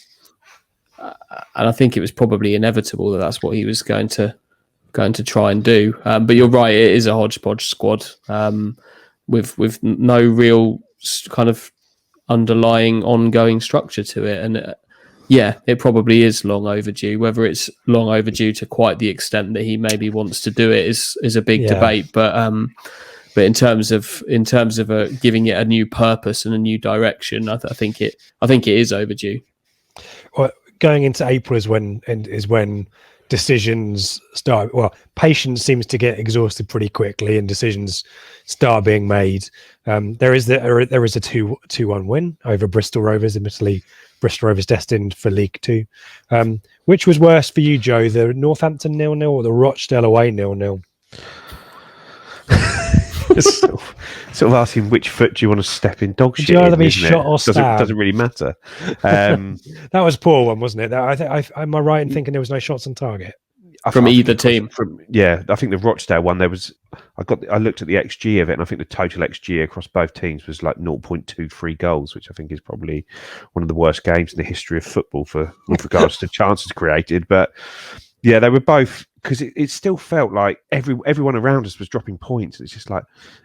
I think it was probably inevitable that that's what he was going to try and do. But you're right; it is a hodgepodge squad with no real kind of underlying ongoing structure to it. And yeah, it probably is long overdue. Whether it's long overdue to quite the extent that he maybe wants to do it is a big debate. But in terms of giving it a new purpose and a new direction, I think it is overdue. Well, going into April is when decisions start. Well, patience seems to get exhausted pretty quickly, and decisions start being made. There is a 2-1 win over Bristol Rovers. Admittedly, Bristol Rovers destined for League Two. Which was worse for you, Joe? The Northampton 0-0 or the Rochdale away 0-0? sort of asking which foot do you want to step in dog shit. Would you rather be shot or stabbed? Doesn't really matter. That was a poor one, wasn't it? Am I right in thinking there was no shots on target from either team? I think the Rochdale one, there was. I looked at the XG of it, and I think the total XG across both teams was like 0.23 goals, which I think is probably one of the worst games in the history of football with regards to chances created. But yeah, they were both, because it still felt like everyone around us was dropping points. It's just like,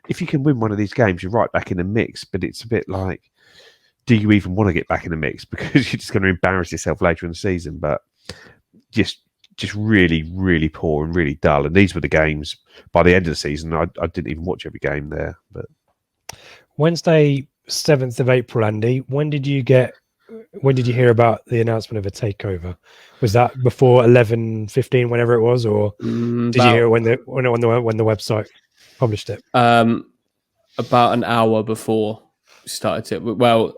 if you can win one of these games, you're right back in the mix. But it's a bit like, do you even want to get back in the mix? Because you're just going to embarrass yourself later in the season. But just really, really poor and really dull. And these were the games by the end of the season. I didn't even watch every game there. But Wednesday, 7th of April, Andy, when did you hear about the announcement of a takeover? Was that before 11:15, whenever it was, or did you hear it when the website published it? About an hour before we started it. Well,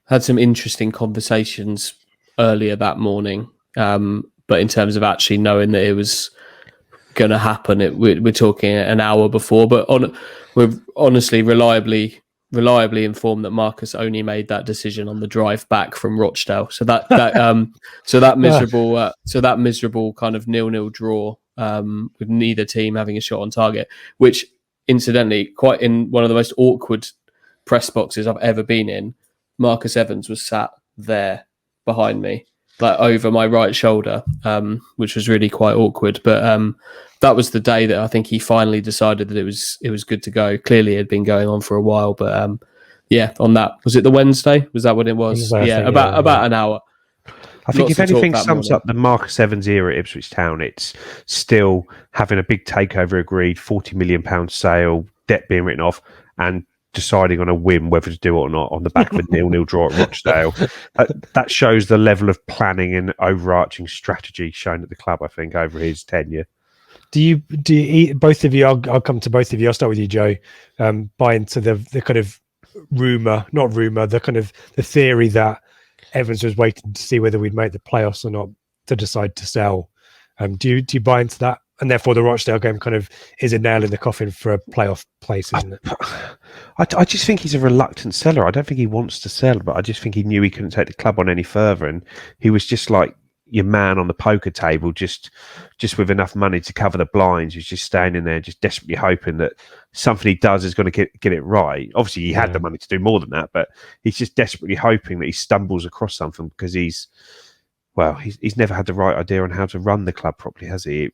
had some interesting conversations earlier that morning. But in terms of actually knowing that it was going to happen, we're talking an hour before. But we're honestly reliably informed that Marcus only made that decision on the drive back from Rochdale. So that miserable kind of 0-0 draw with neither team having a shot on target, which incidentally, quite in one of the most awkward press boxes I've ever been in, Marcus Evans was sat there behind me, like over my right shoulder, which was really quite awkward. But that was the day that I think he finally decided that it was good to go. Clearly, it had been going on for a while, but on that, was it the Wednesday? Was that what it was? About an hour. I think if anything sums up the Marcus Evans era at Ipswich Town, it's still having a big takeover agreed, £40 million sale, debt being written off, and deciding on a whim whether to do it or not on the back of a 0-0 draw at Rochdale. That shows the level of planning and overarching strategy shown at the club, I think, over his tenure. Do you both of you? I'll come to both of you. I'll start with you, Joe. Buy into the kind of the theory that Evans was waiting to see whether we'd make the playoffs or not to decide to sell. Do you buy into that? And therefore, the Rochdale game kind of is a nail in the coffin for a playoff place, isn't it? I just think he's a reluctant seller. I don't think he wants to sell, but I just think he knew he couldn't take the club on any further, and he was just like your man on the poker table, just with enough money to cover the blinds. He's just standing there, just desperately hoping that something he does is going to get it right. Obviously, he had the money to do more than that, but he's just desperately hoping that he stumbles across something, because he's never had the right idea on how to run the club properly, has he?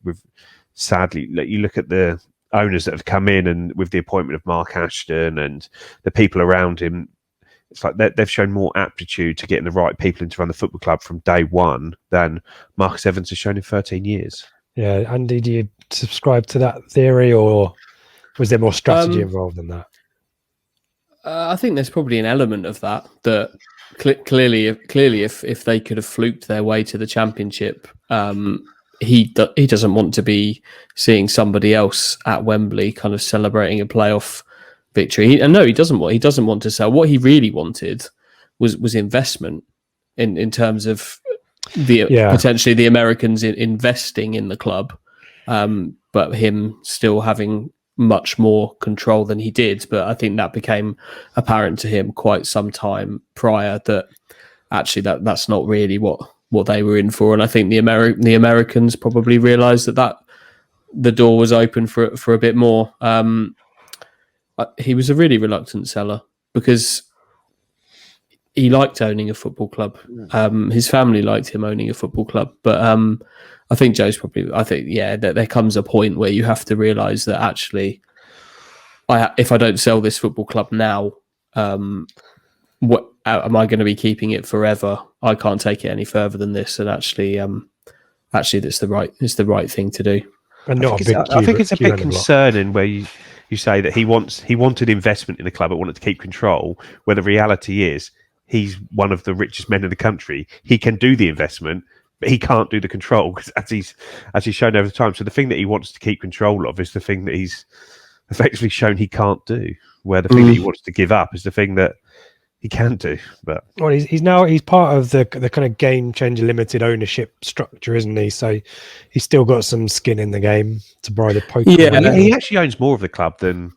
Sadly, you look at the owners that have come in, and with the appointment of Mark Ashton and the people around him, it's like they've shown more aptitude to getting the right people in to run the football club from day one than Marcus Evans has shown in 13 years. Yeah, Andy, do you subscribe to that theory, or was there more strategy involved in that? I think there's probably an element of that clearly if they could have fluked their way to the Championship, he doesn't want to be seeing somebody else at Wembley kind of celebrating a playoff victory. He doesn't want to sell. What he really wanted was investment in terms of potentially the Americans investing in the club, but him still having much more control than he did. But I think that became apparent to him quite some time prior that actually that's not really what they were in for. And I think the Americans probably realised that the door was open for a bit more. He was a really reluctant seller because he liked owning a football club. His family liked him owning a football club. But I think Joe's probably... that there comes a point where you have to realise that actually, if I don't sell this football club now, what am I going to be keeping it forever? I can't take it any further than this. And actually, it's the right thing to do. And I think it's a bit concerning where you say that he wanted investment in the club, but wanted to keep control, where the reality is he's one of the richest men in the country. He can do the investment, but he can't do the control, because as he's shown over the time. So the thing that he wants to keep control of is the thing that he's effectively shown he can't do, where the thing that he wants to give up is the thing that he can do. But he's part of the kind of Game Changer Limited ownership structure, isn't he? So he's still got some skin in the game, to borrow the Pokemon. Yeah, he actually owns more of the club than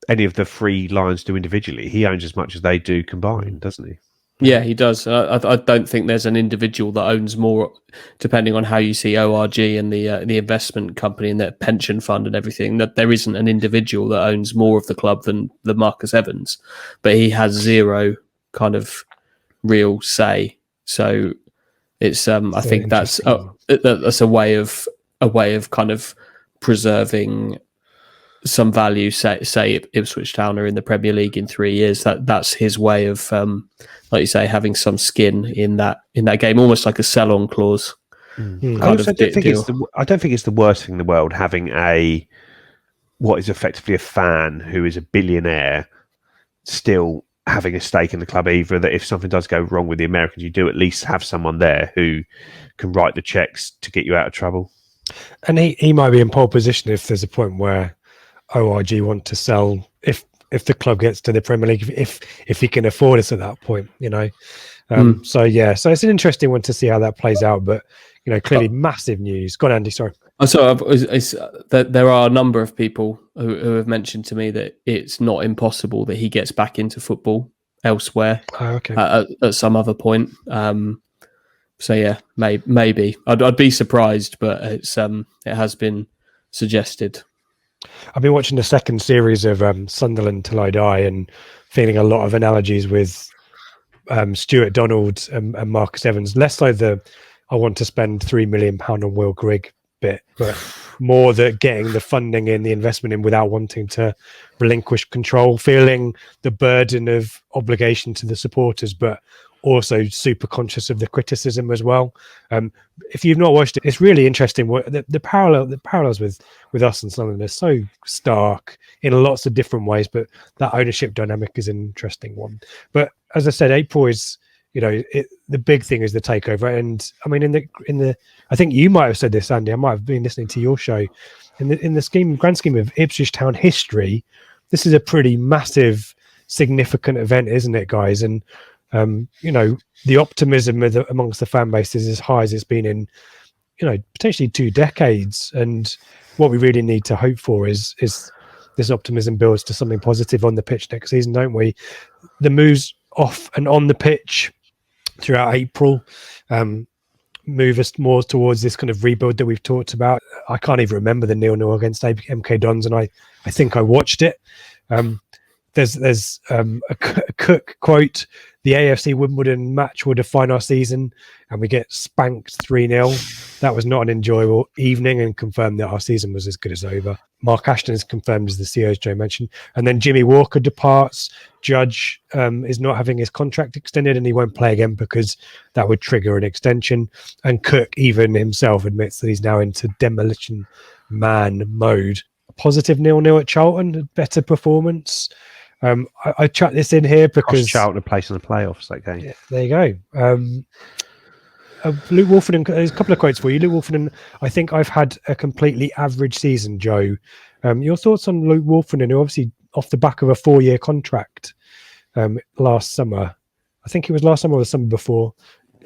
any of the three Lions do individually. He owns as much as they do combined, doesn't he? Yeah, he does. I don't think there's an individual that owns more, depending on how you see ORG and the investment company and their pension fund and everything, that there isn't an individual that owns more of the club than the Marcus Evans, but he has zero kind of real say. So it's I think that's a way of kind of preserving some value. Say Ipswich Town are in the Premier League in 3 years. That's his way of, like you say, having some skin in that game, almost like a sell-on clause. I don't think it's the worst thing in the world having what is effectively a fan who is a billionaire still having a stake in the club either. That if something does go wrong with the Americans, you do at least have someone there who can write the checks to get you out of trouble. And he might be in pole position if there's a point where ORG want to sell, if the club gets to the Premier League, if he can afford us at that point, So it's an interesting one to see how that plays out. But clearly massive news. Go on, Andy. Sorry. There are a number of people who have mentioned to me that it's not impossible that he gets back into football elsewhere at some other point. Maybe I'd be surprised, but it has been suggested. I've been watching the second series of Sunderland Till I Die and feeling a lot of analogies with Stuart Donald and Marcus Evans. Less so I want to spend £3 million on Will Grigg bit, but more that getting the funding in, the investment in, without wanting to relinquish control, feeling the burden of obligation to the supporters, but also super conscious of the criticism as well. If you've not watched it, it's really interesting. The parallels with us and Sunderland are so stark in lots of different ways, but that ownership dynamic is an interesting one. But as I said, April is, the big thing is the takeover. And I mean, in the I think you might have said this, Andy, I might have been listening to your show. In the grand scheme of Ipswich Town history, this is a pretty massive, significant event, isn't it, guys? And the optimism amongst the fan base is as high as it's been in, potentially 2 decades. And what we really need to hope for is this optimism builds to something positive on the pitch next season, don't we? The moves off and on the pitch throughout April move us more towards this kind of rebuild that we've talked about. I can't even remember the 0-0 against MK Dons, and I think I watched it. There's a Cook quote: "The AFC Wimbledon match will define our season," and we get spanked 3-0. That was not an enjoyable evening, and confirmed that our season was as good as over. Mark Ashton is confirmed as the CEO, as Joe mentioned, and then Jimmy Walker departs. Judge is not having his contract extended, and he won't play again because that would trigger an extension. And Cook even himself admits that he's now into demolition man mode. A positive 0-0 at Charlton, a better performance. I chucked this in here because Charlton a place in the playoffs that game. Yeah, there you go. Luke Wolfen, there's a couple of quotes for you. Luke Wolfen, I think I've had a completely average season, Joe. Your thoughts on Luke Wolfen, who obviously off the back of a 4-year contract last summer. I think it was last summer or the summer before.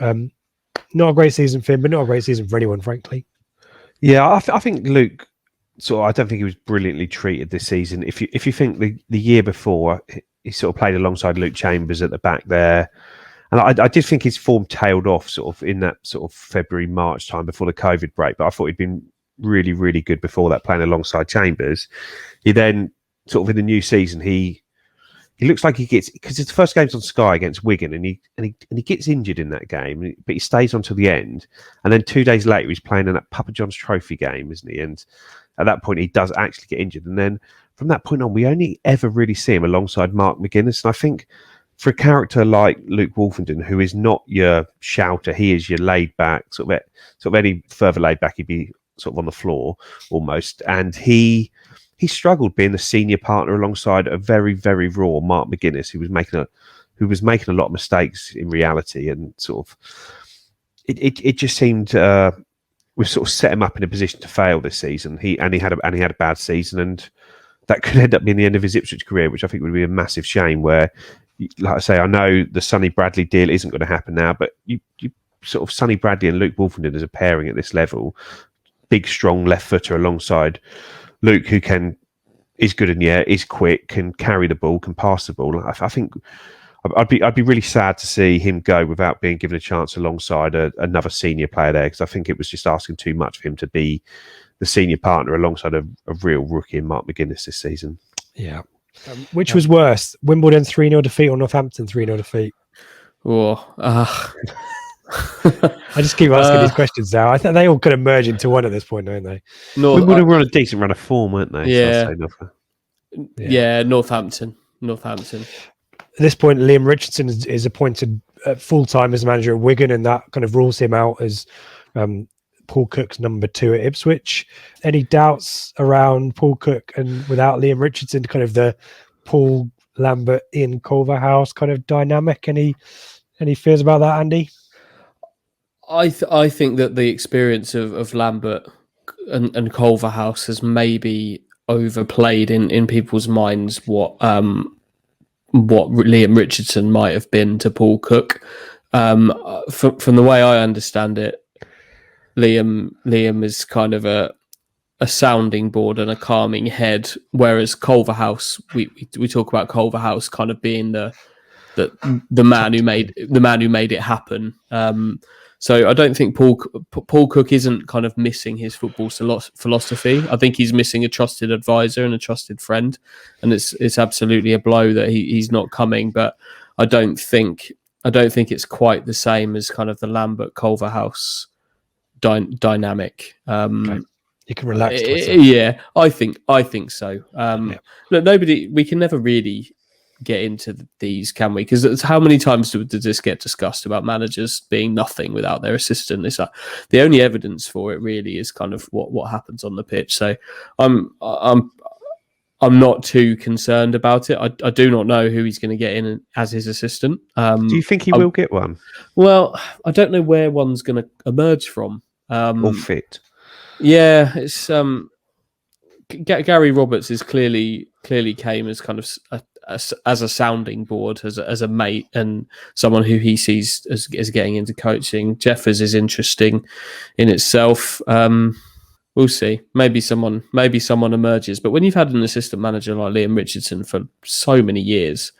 Not a great season for him, but not a great season for anyone, frankly. Yeah, I think Luke So I don't think he was brilliantly treated this season. If you think the year before, he sort of played alongside Luke Chambers at the back there. And I did think his form tailed off sort of in that sort of February, March time before the COVID break. But I thought he'd been really, really good before that, playing alongside Chambers. He then sort of in the new season, he looks like he gets, because his first game's on Sky against Wigan, and he gets injured in that game, but he stays on till the end. And then 2 days later, he's playing in that Papa John's Trophy game, isn't he? And at that point, he does actually get injured. And then from that point on, we only ever really see him alongside Mark McGuinness. And I think for a character like Luke Wolfen, who is not your shouter, he is your laid back, sort of any further laid back, he'd be sort of on the floor almost. And he struggled being the senior partner alongside a very, very raw Mark McGuinness, who was making a lot of mistakes in reality, and sort of it just seemed we've sort of set him up in a position to fail this season. He had a bad season, and that could end up being the end of his Ipswich career, which I think would be a massive shame. Where, like I say, I know the Sonny Bradley deal isn't going to happen now, but you sort of Sonny Bradley and Luke Wolfen as a pairing at this level, big, strong left footer alongside Luke, who is good in the air, is quick, can carry the ball, can pass the ball. I think I'd be really sad to see him go without being given a chance alongside another senior player there, because I think it was just asking too much for him to be the senior partner alongside a real rookie in Mark McGuinness this season. Yeah. Which was worse, Wimbledon 3-0 defeat or Northampton 3-0 defeat? I just keep asking these questions now. I think they all could have merged into one at this point, don't they? Wimbledon were on a decent run of form, weren't they? Yeah. So Yeah, Northampton. At this point, Liam Richardson is appointed full-time as manager at Wigan, and that kind of rules him out as Paul Cook's number 2 at Ipswich. Any doubts around Paul Cook and without Liam Richardson, kind of the Paul Lambert in Culverhouse kind of dynamic? Any fears about that, Andy? I think that the experience of Lambert and Culverhouse has maybe overplayed in people's minds what Liam Richardson might have been to Paul Cook. From the way I understand it, Liam is kind of a sounding board and a calming head, whereas Culverhouse, we talk about Culverhouse kind of being the man who made it happen. So I don't think Paul Cook isn't kind of missing his football philosophy. I think he's missing a trusted advisor and a trusted friend, and it's absolutely a blow that he's not coming. But I don't think it's quite the same as kind of the Lambert Culverhouse dynamic. Okay. You can relax. Yeah, I think so. Look, we can never really get into these, can we? Because how many times does this get discussed about managers being nothing without their assistant? It's like the only evidence for it really is kind of what happens on the pitch. So I'm not too concerned about it. I do not know who he's going to get in as his assistant. Do you think he will get one? Well, I don't know where one's going to emerge from. Or fit? Yeah, it's Gary Roberts is clearly came as kind of as a sounding board, as a mate, and someone who he sees as getting into coaching. Jeffers is interesting in itself. We'll see. Maybe someone emerges. But when you've had an assistant manager like Liam Richardson for so many years,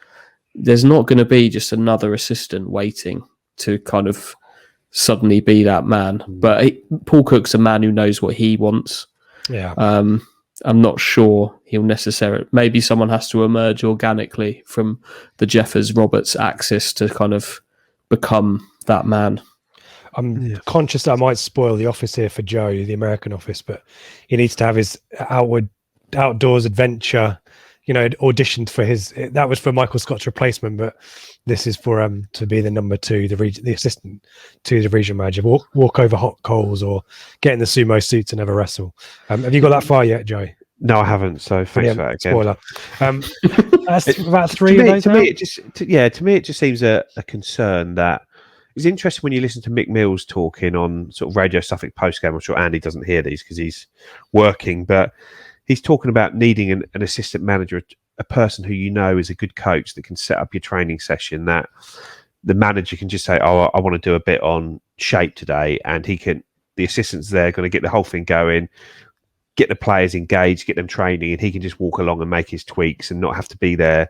there's not going to be just another assistant waiting to kind of suddenly be that man. But Paul Cook's a man who knows what he wants. Yeah. I'm not sure he'll necessarily. Maybe someone has to emerge organically from the Jeffers Roberts axis to kind of become that man. I'm conscious that I might spoil the office here for Joe, the American office, but he needs to have his outdoors adventure, auditioned for that was for Michael Scott's replacement, but this is for to be the number 2, the assistant to the regional manager. Walk over hot coals or get in the sumo suits and have a wrestle. Have you got that far yet, Joe? No, I haven't. So thanks for that again. Spoiler. That's about 3 of those. To me, it just seems a concern that it's interesting when you listen to Mick Mills talking on sort of Radio Suffolk postgame. I'm sure Andy doesn't hear these because he's working, but he's talking about needing an assistant manager, a person who is a good coach that can set up your training session, that the manager can just say, oh, I want to do a bit on shape today, and the assistant's there going to get the whole thing going, get the players engaged, get them training, and he can just walk along and make his tweaks and not have to be there.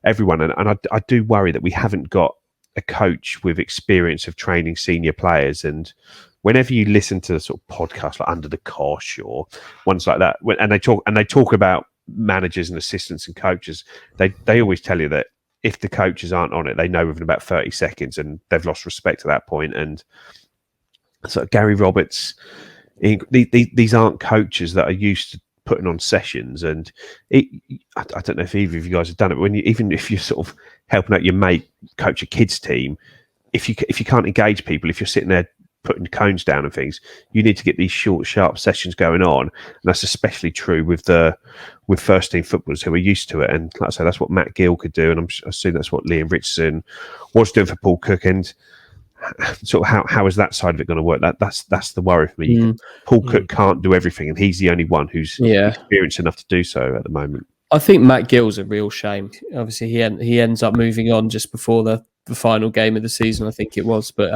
Everyone, and I do worry that we haven't got a coach with experience of training senior players. And whenever you listen to sort of podcasts like Under the Cosh or ones like that, and they talk about managers and assistants and coaches, they always tell you that if the coaches aren't on it, they know within about 30 seconds, and they've lost respect at that point. And so Gary Roberts, these aren't coaches that are used to putting on sessions. And I don't know if either of you guys have done it, but even if you're sort of helping out your mate coach a kids team, if you can't engage people, if you're sitting there putting cones down and things, you need to get these short, sharp sessions going on. And that's especially true with first team footballers who are used to it. And like I say, that's what Matt Gill could do, and I assume that's what Liam Richardson was doing for Paul Cook. And sort of how is that side of it going to work? That's the worry for me. Paul Cook can't do everything, and he's the only one who's experienced enough to do so at the moment. I think Matt Gill's a real shame. Obviously, he ends up moving on just before the final game of the season, I think it was. But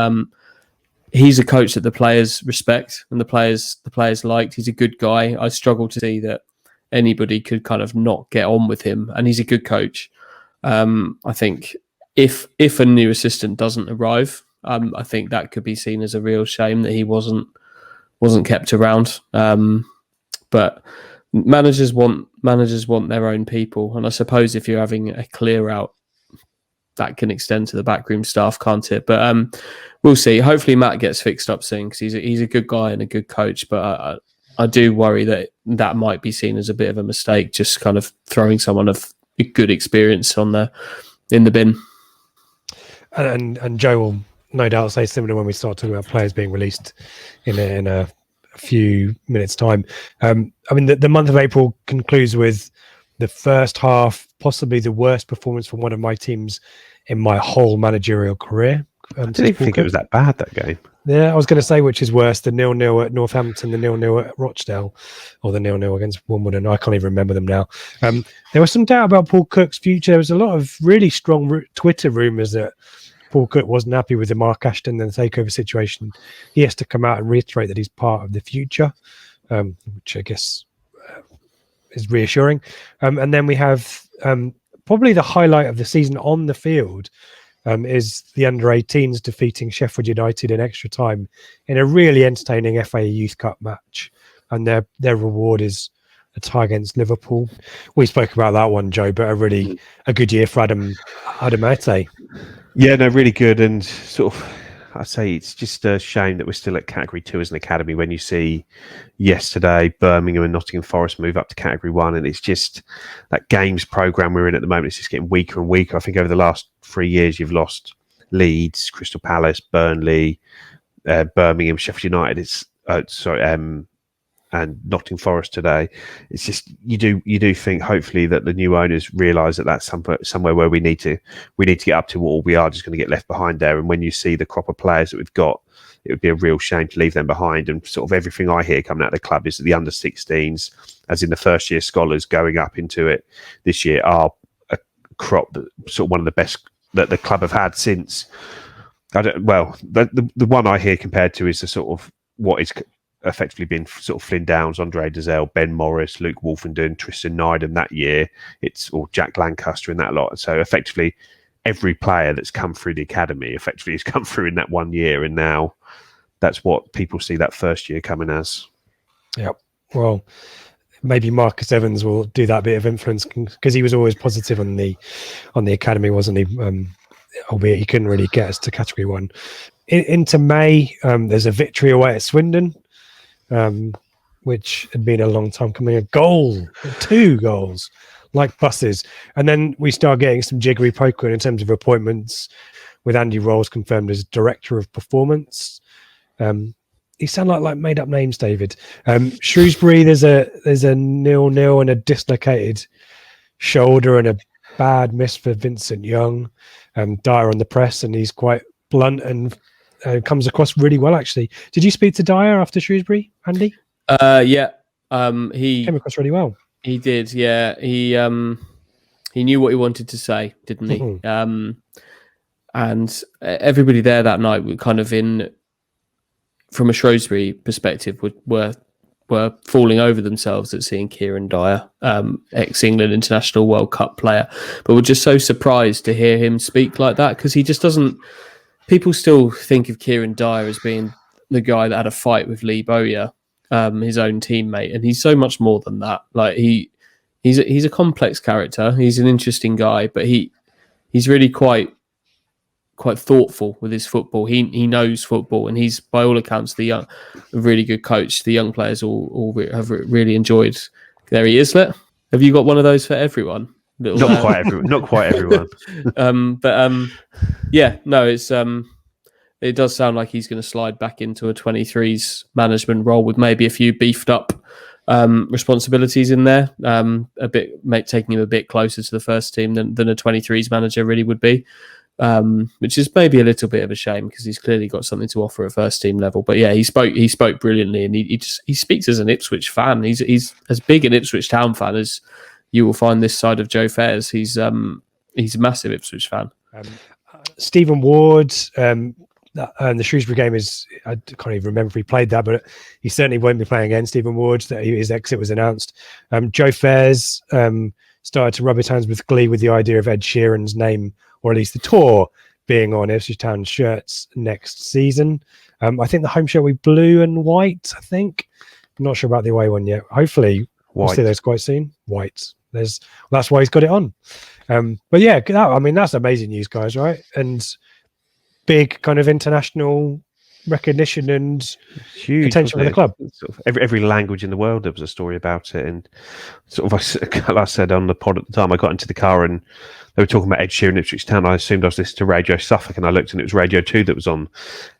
he's a coach that the players respect and the players liked. He's a good guy. I struggle to see that anybody could kind of not get on with him, and he's a good coach. I think if a new assistant doesn't arrive, I think that could be seen as a real shame that he wasn't kept around. But managers want their own people, and I suppose if you're having a clear out, that can extend to the backroom staff, can't it? But we'll see. Hopefully, Matt gets fixed up soon because he's a good guy and a good coach. But I do worry that might be seen as a bit of a mistake, just kind of throwing someone of good experience in the bin. And Joe will no doubt say similar when we start talking about players being released in a few minutes' time. I mean, the month of April concludes with the first half, possibly the worst performance from one of my teams in my whole managerial career. I didn't even think it was that bad, that game. Yeah, I was going to say which is worse, the 0-0 at Northampton, the 0-0 at Rochdale, or the 0-0 against Wimbledon. I can't even remember them now. There was some doubt about Paul Cook's future. There was a lot of really strong Twitter rumours that Paul Cook wasn't happy with the Mark Ashton and the takeover situation. He has to come out and reiterate that he's part of the future, which I guess is reassuring. And then we have probably the highlight of the season on the field is the under-18s defeating Sheffield United in extra time in a really entertaining FA Youth Cup match. And their reward is a tie against Liverpool. We spoke about that one, Joe, but a good year for Adam Ate. Yeah, no, really good. And sort of, I say it's just a shame that we're still at Category 2 as an academy when you see yesterday Birmingham and Nottingham Forest move up to Category 1. And it's just that games programme we're in at the moment, it's just getting weaker and weaker. I think over the last 3 years, you've lost Leeds, Crystal Palace, Burnley, Birmingham, Sheffield United. And Nottingham Forest today. It's just you do think hopefully that the new owners realise that that's somewhere where we need to get up to, or we are just going to get left behind there. And when you see the crop of players that we've got, it would be a real shame to leave them behind. And sort of everything I hear coming out of the club is that the under-16s, as in the first year scholars going up into it this year, are a crop that sort of one of the best that the club have had since. The one I hear compared to is the sort of what is effectively been sort of Flynn Downs, Andre Dazelle, Ben Morris, Luke Wolfen, Tristan Nydam that year. Or Jack Lancaster in that lot. So effectively, every player that's come through the academy effectively has come through in that 1 year, and now that's what people see that first year coming as. Yeah. Well, maybe Marcus Evans will do that bit of influence because he was always positive on the academy, wasn't he? Albeit he couldn't really get us to Category 1. Into May, there's a victory away at Swindon. Which had been a long time coming. 2 goals, like buses. And then we start getting some jiggery poker in terms of appointments, with Andy Rolls confirmed as Director of Performance. These sound like made up names, David. Shrewsbury, there's a 0-0 and a dislocated shoulder and a bad miss for Vincent Young. Dyer on the press, and he's quite blunt and comes across really well, actually. Did you speak to Dyer after Shrewsbury, Andy? Yeah. He came across really well. He did, yeah. He knew what he wanted to say, didn't he? Mm-hmm. And everybody there that night were kind of from a Shrewsbury perspective, were were falling over themselves at seeing Kieran Dyer, ex-England international World Cup player, but were just so surprised to hear him speak like that, because he just doesn't. People still think of Kieran Dyer as being the guy that had a fight with Lee Bowyer, his own teammate, and he's so much more than that. Like he's a complex character. He's an interesting guy, but he's really quite thoughtful with his football. He knows football, and he's, by all accounts, a really good coach. The young players all have really enjoyed. There he is. Have you got one of those for everyone? Not quite everyone. Yeah, no, it's it does sound like he's going to slide back into a 23s management role with maybe a few beefed up responsibilities in there, taking him a bit closer to the first team than a 23s manager really would be, which is maybe a little bit of a shame, because he's clearly got something to offer at first team level. But yeah, he spoke brilliantly, and he speaks as an Ipswich fan. He's as big an Ipswich Town fan as you will find this side of Joe Fairs. He's a massive Ipswich fan. Stephen Ward, the Shrewsbury game I can't even remember if he played that, but he certainly won't be playing again. Stephen Ward, his exit was announced. Joe Fairs started to rub his hands with glee with the idea of Ed Sheeran's name, or at least the tour, being on Ipswich Town shirts next season. I think the home shirt will be blue and white, I think. I'm not sure about the away one yet. Hopefully we'll see those quite soon. White. That's why he's got it on. But yeah, that's amazing news, guys, right? And big kind of international recognition and huge attention for the club. Sort of every language in the world, there was a story about it. And sort of, like I said on the pod at the time, I got into the car and they were talking about Ed Sheeran, Ipswich Town. I assumed I was listening to Radio Suffolk, and I looked and it was Radio 2 that was on,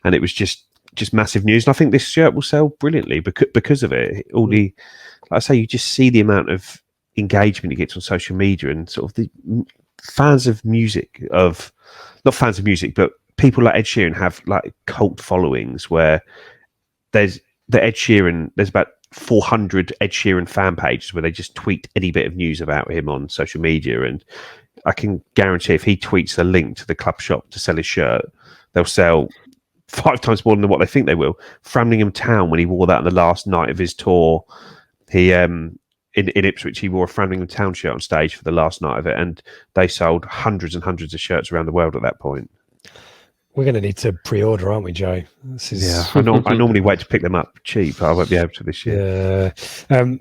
and it was just massive news. And I think this shirt will sell brilliantly because of it. Like I say, you just see the amount of engagement it gets on social media, and sort of the fans of music, not fans of music, but people like Ed Sheeran have like cult followings, where there's about 400 Ed Sheeran fan pages where they just tweet any bit of news about him on social media. And I can guarantee if he tweets a link to the club shop to sell his shirt, they'll sell 5 times more than what they think they will. Framlingham Town, when he wore that on the last night of his tour, he in Ipswich, he wore a Framlingham Town shirt on stage for the last night of it, and they sold hundreds and hundreds of shirts around the world at that point. We're going to need to pre-order, aren't we, Joe? Yeah, I normally wait to pick them up cheap. I won't be able to this year. Yeah.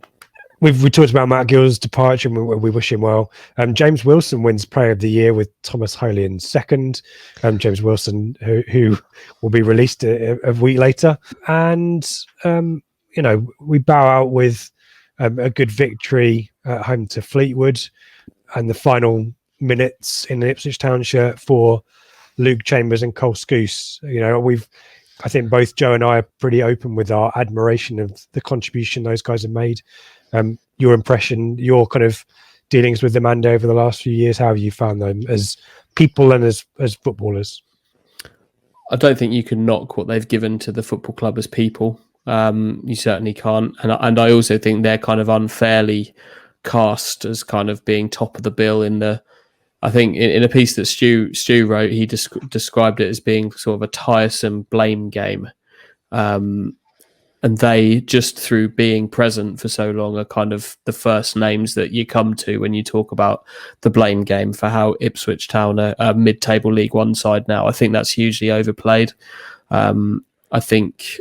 We talked about Matt Gill's departure, and we wish him well. James Wilson wins Player of the Year with Thomas Holy in second. James Wilson, who will be released a week later. And, we bow out with a good victory at home to Fleetwood, and the final minutes in the Ipswich Town shirt for Luke Chambers and Cole Scouse. I think both Joe and I are pretty open with our admiration of the contribution those guys have made. Your impression, your kind of dealings with them, Andy, over the last few years, how have you found them as people and as footballers? I don't think you can knock what they've given to the football club as people. You certainly can't. And I also think they're kind of unfairly cast as kind of being top of the bill I think in a piece that Stu wrote, he described it as being sort of a tiresome blame game. And they, just through being present for so long, are kind of the first names that you come to when you talk about the blame game for how Ipswich Town are a mid-table League One side now. I think that's hugely overplayed. I think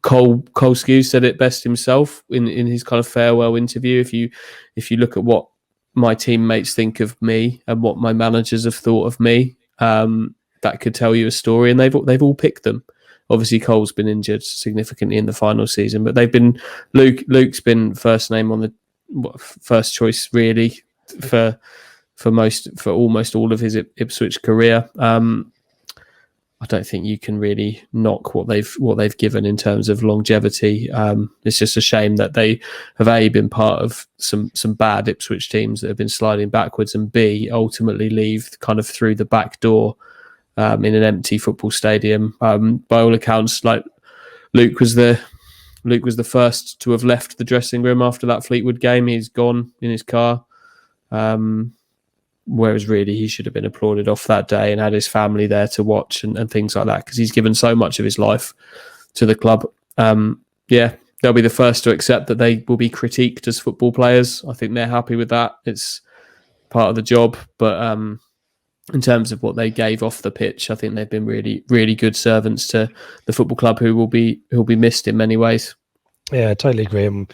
Cole Skew said it best himself in his kind of farewell interview. If you look at what my teammates think of me and what my managers have thought of me, that could tell you a story, and they've all picked them. Obviously, Cole's been injured significantly in the final season, but Luke's been first name on the first choice really for almost all of his Ipswich career. I don't think you can really knock what they've given in terms of longevity. It's just a shame that they have been part of some bad Ipswich teams that have been sliding backwards, and B, ultimately leave kind of through the back door in an empty football stadium. By all accounts, like Luke was the first to have left the dressing room after that Fleetwood game. He's gone in his car. Whereas really he should have been applauded off that day and had his family there to watch and things like that, because he's given so much of his life to the club. they'll be the first to accept that they will be critiqued as football players. I think they're happy with that. It's part of the job. But in terms of what they gave off the pitch, I think they've been really, really good servants to the football club, who will be missed in many ways. Yeah, I totally agree.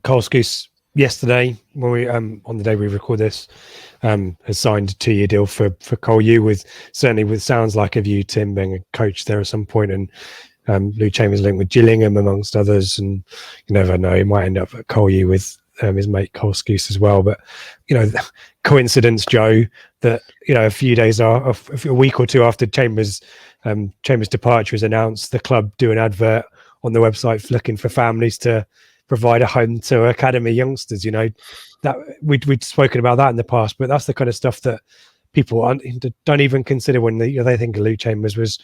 Carl Scouse yesterday, when we on the day we record this, has signed a 2-year deal for Cole U, with sounds like of you, Tim, being a coach there at some point, and Lou Chambers linked with Gillingham amongst others, and you never know, he might end up at Cole U with his mate Carl Scouse as well. But coincidence, Joe, that a week or two after Chambers' departure is announced, the club do an advert on the website looking for families to provide a home to academy youngsters. That we'd spoken about that in the past, but that's the kind of stuff that people don't even consider when they think of Lou Chambers. Was,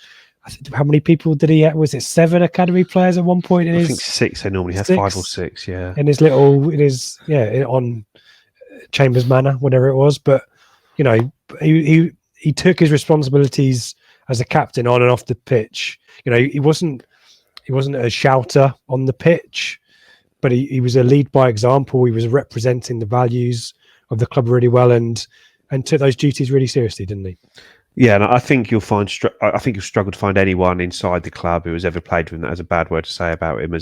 how many people did he have? Was it 7 academy players at one point? I think 6. They normally have 5 or 6. Yeah, in on Chambers Manor, whatever it was. But he took his responsibilities as a captain on and off the pitch. He wasn't a shouter on the pitch, but he was a lead by example. He was representing the values of the club really well, and took those duties really seriously, didn't he? Yeah, and I think you'll struggle to find anyone inside the club who has ever played with him that has a bad word to say about him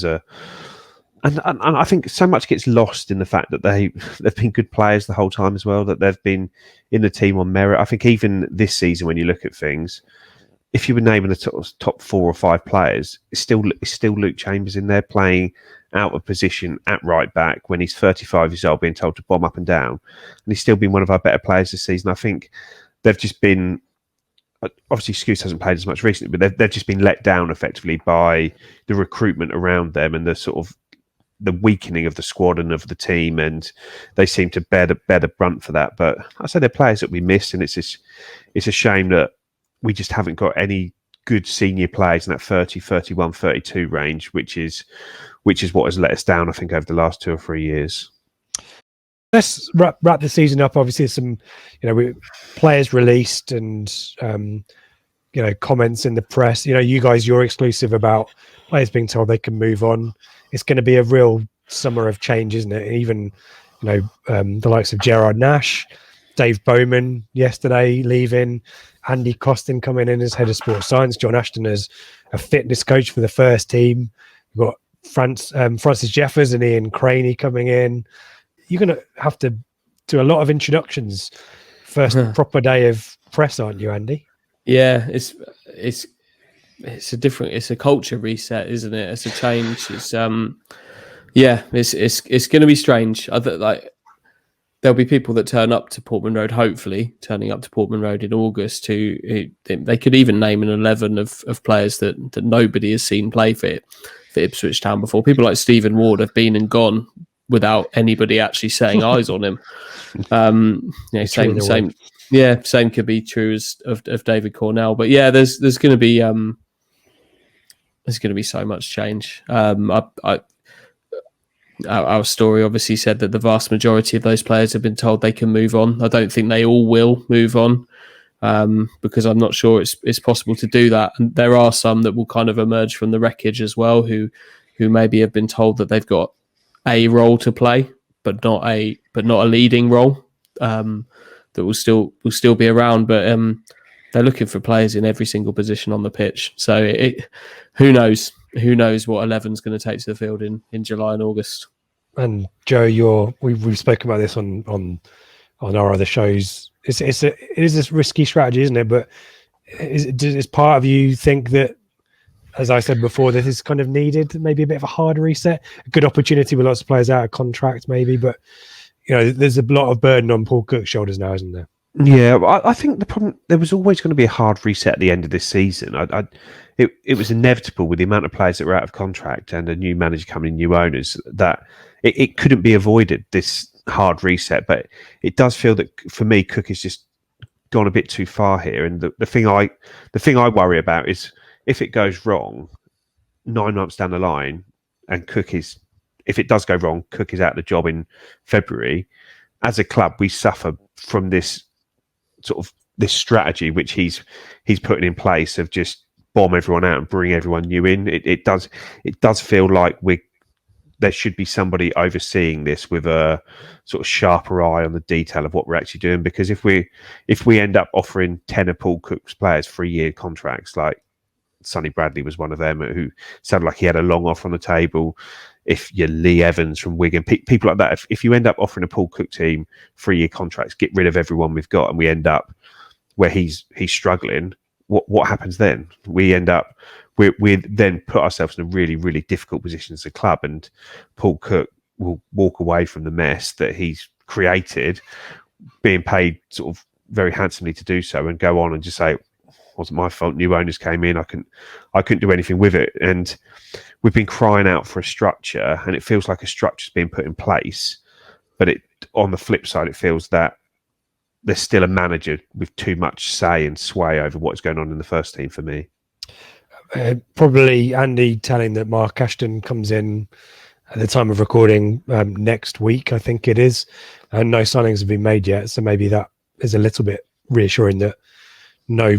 and I think so much gets lost in the fact that they've been good players the whole time as well, that they've been in the team on merit. I think even this season, when you look at things, if you were naming the top 4 or 5 players, it's still Luke Chambers in there playing out of position at right back when he's 35 years old, being told to bomb up and down, and he's still been one of our better players this season. I think they've just been, obviously Scouse hasn't played as much recently, but they've just been let down effectively by the recruitment around them and the sort of the weakening of the squad and of the team, and they seem to bear the brunt for that. But I say they're players that we miss, and it's a shame that we just haven't got any good senior players in that 30, 31, 32 range, which is what has let us down, I think, over the last 2 or 3 years. Let's wrap the season up. Obviously, some players released and comments in the press. You guys, you're exclusive about players being told they can move on. It's going to be a real summer of change, isn't it? Even the likes of Gerard Nash, Dave Bowman yesterday leaving, Andy Costin coming in as head of sports science, John Ashton as a fitness coach for the first team. You've got Francis Jeffers and Ian Craney coming in. You're going to have to do a lot of introductions. First proper day of press, aren't you, Andy? Yeah, it's a culture reset, isn't it? It's a change. It's it's going to be strange. There'll be people that turn up to Portman Road, hopefully turning up to Portman Road in August, who they could even name an 11 of players that nobody has seen play for Ipswich Town before. People like Stephen Ward have been and gone without anybody actually setting eyes on him. Same could be true of David Cornell. But yeah, there's going to be so much change. Our story obviously said that the vast majority of those players have been told they can move on. I don't think they all will move on, because I'm not sure it's possible to do that. And there are some that will kind of emerge from the wreckage as well, who maybe have been told that they've got a role to play, but not a leading role, that will still be around. But they're looking for players in every single position on the pitch. So who knows what 11's going to take to the field in July and August. And Joe, we've spoken about this on our other shows. It is a risky strategy, isn't it? But does part of you think that, as I said before, this is kind of needed, maybe a bit of a hard reset, a good opportunity with lots of players out of contract, maybe, but there's a lot of burden on Paul Cook's shoulders now, isn't there? Yeah, I think the problem, there was always going to be a hard reset at the end of this season. It was inevitable with the amount of players that were out of contract and a new manager coming in, new owners, that it couldn't be avoided, this hard reset. But it does feel that, for me, Cook has just gone a bit too far here. And the thing I worry about is, if it goes wrong 9 months down the line, and if it does go wrong, Cook is out of the job in February, as a club, we suffer from this strategy which he's putting in place of just bomb everyone out and bring everyone new in. It does feel like we're there should be somebody overseeing this with a sort of sharper eye on the detail of what we're actually doing. Because if we end up offering 10 of Paul Cook's players 3-year contracts, like Sonny Bradley was one of them, who sounded like he had a long offer on the table. If you're Lee Evans from Wigan, people like that, if you end up offering a Paul Cook team 3-year contracts, get rid of everyone we've got, and we end up where he's struggling, what happens then? We end up we then put ourselves in a really, really difficult position as a club, and Paul Cook will walk away from the mess that he's created, being paid sort of very handsomely to do so, and go on and just say, wasn't my fault, new owners came in, I couldn't do anything with it. And we've been crying out for a structure, and it feels like a structure's being put in place, but on the flip side, it feels that there's still a manager with too much say and sway over what's going on in the first team for me. Probably Andy telling that Mark Ashton comes in at the time of recording next week, I think it is, and no signings have been made yet, so maybe that is a little bit reassuring that no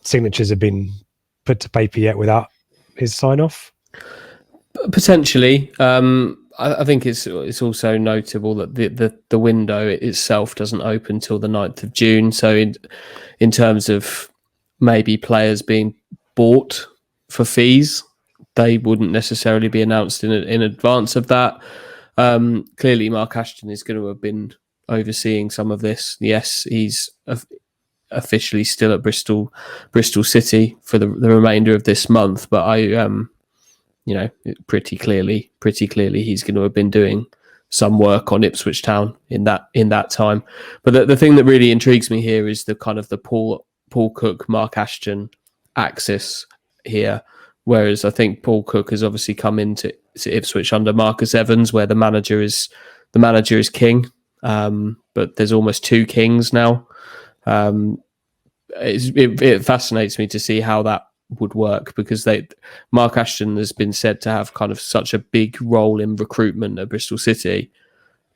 signatures have been put to paper yet without his sign-off. Potentially. I think it's also notable that the window itself doesn't open till the 9th of June. So in terms of maybe players being bought for fees, they wouldn't necessarily be announced in advance of that. Clearly, Mark Ashton is going to have been overseeing some of this. Yes, he's officially still at Bristol City for the remainder of this month, but pretty clearly he's going to have been doing some work on Ipswich Town in that time. But the thing that really intrigues me here is the kind of the Paul Cook, Mark Ashton axis here, whereas I think Paul Cook has obviously come into Ipswich under Marcus Evans, where the manager is king, but there's almost two kings now. It fascinates me to see how that would work, because Mark Ashton has been said to have kind of such a big role in recruitment at Bristol City,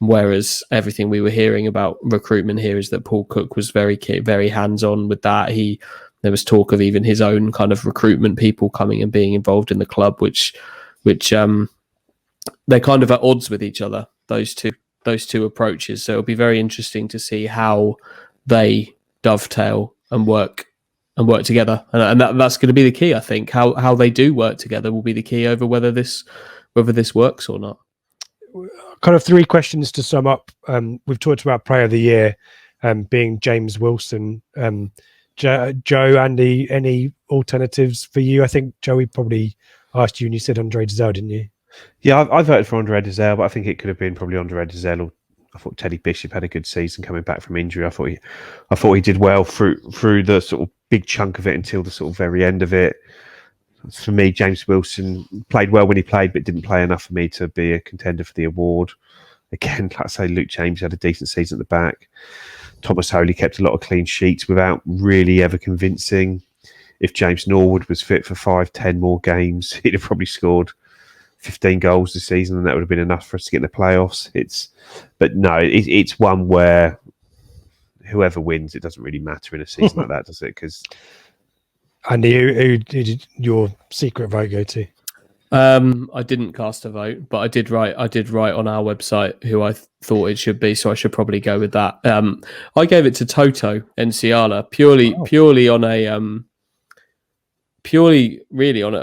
whereas everything we were hearing about recruitment here is that Paul Cook was very hands-on with that. There was talk of even his own kind of recruitment people coming and being involved in the club, which they're kind of at odds with each other, those two approaches. So it'll be very interesting to see how they dovetail and work together, and that's going to be the key. I think how they do work together will be the key over whether this works or not. Kind of 3 questions to sum up. We've talked about Player of the Year being James Wilson. Joe, Andy, any alternatives for you? I think Joey probably asked you, and you said Andre Dezelle, didn't you? Yeah, I voted for Andre Dezelle, but I think it could have been probably Andre Dezelle, or I thought Teddy Bishop had a good season coming back from injury. I thought he did well through the sort of big chunk of it until the sort of very end of it. For me, James Wilson played well when he played, but didn't play enough for me to be a contender for the award. Again, like I say, Luke James had a decent season at the back. Thomas Holy kept a lot of clean sheets without really ever convincing. If James Norwood was fit for 5-10 more games, he'd have probably scored 15 goals this season, and that would have been enough for us to get in the playoffs. It's one where whoever wins, it doesn't really matter in a season like that, does it? Because Andy, who did your secret vote go to? I didn't cast a vote, but I did write on our website who I thought it should be, so I should probably go with that. I gave it to Toto Nsiala purely on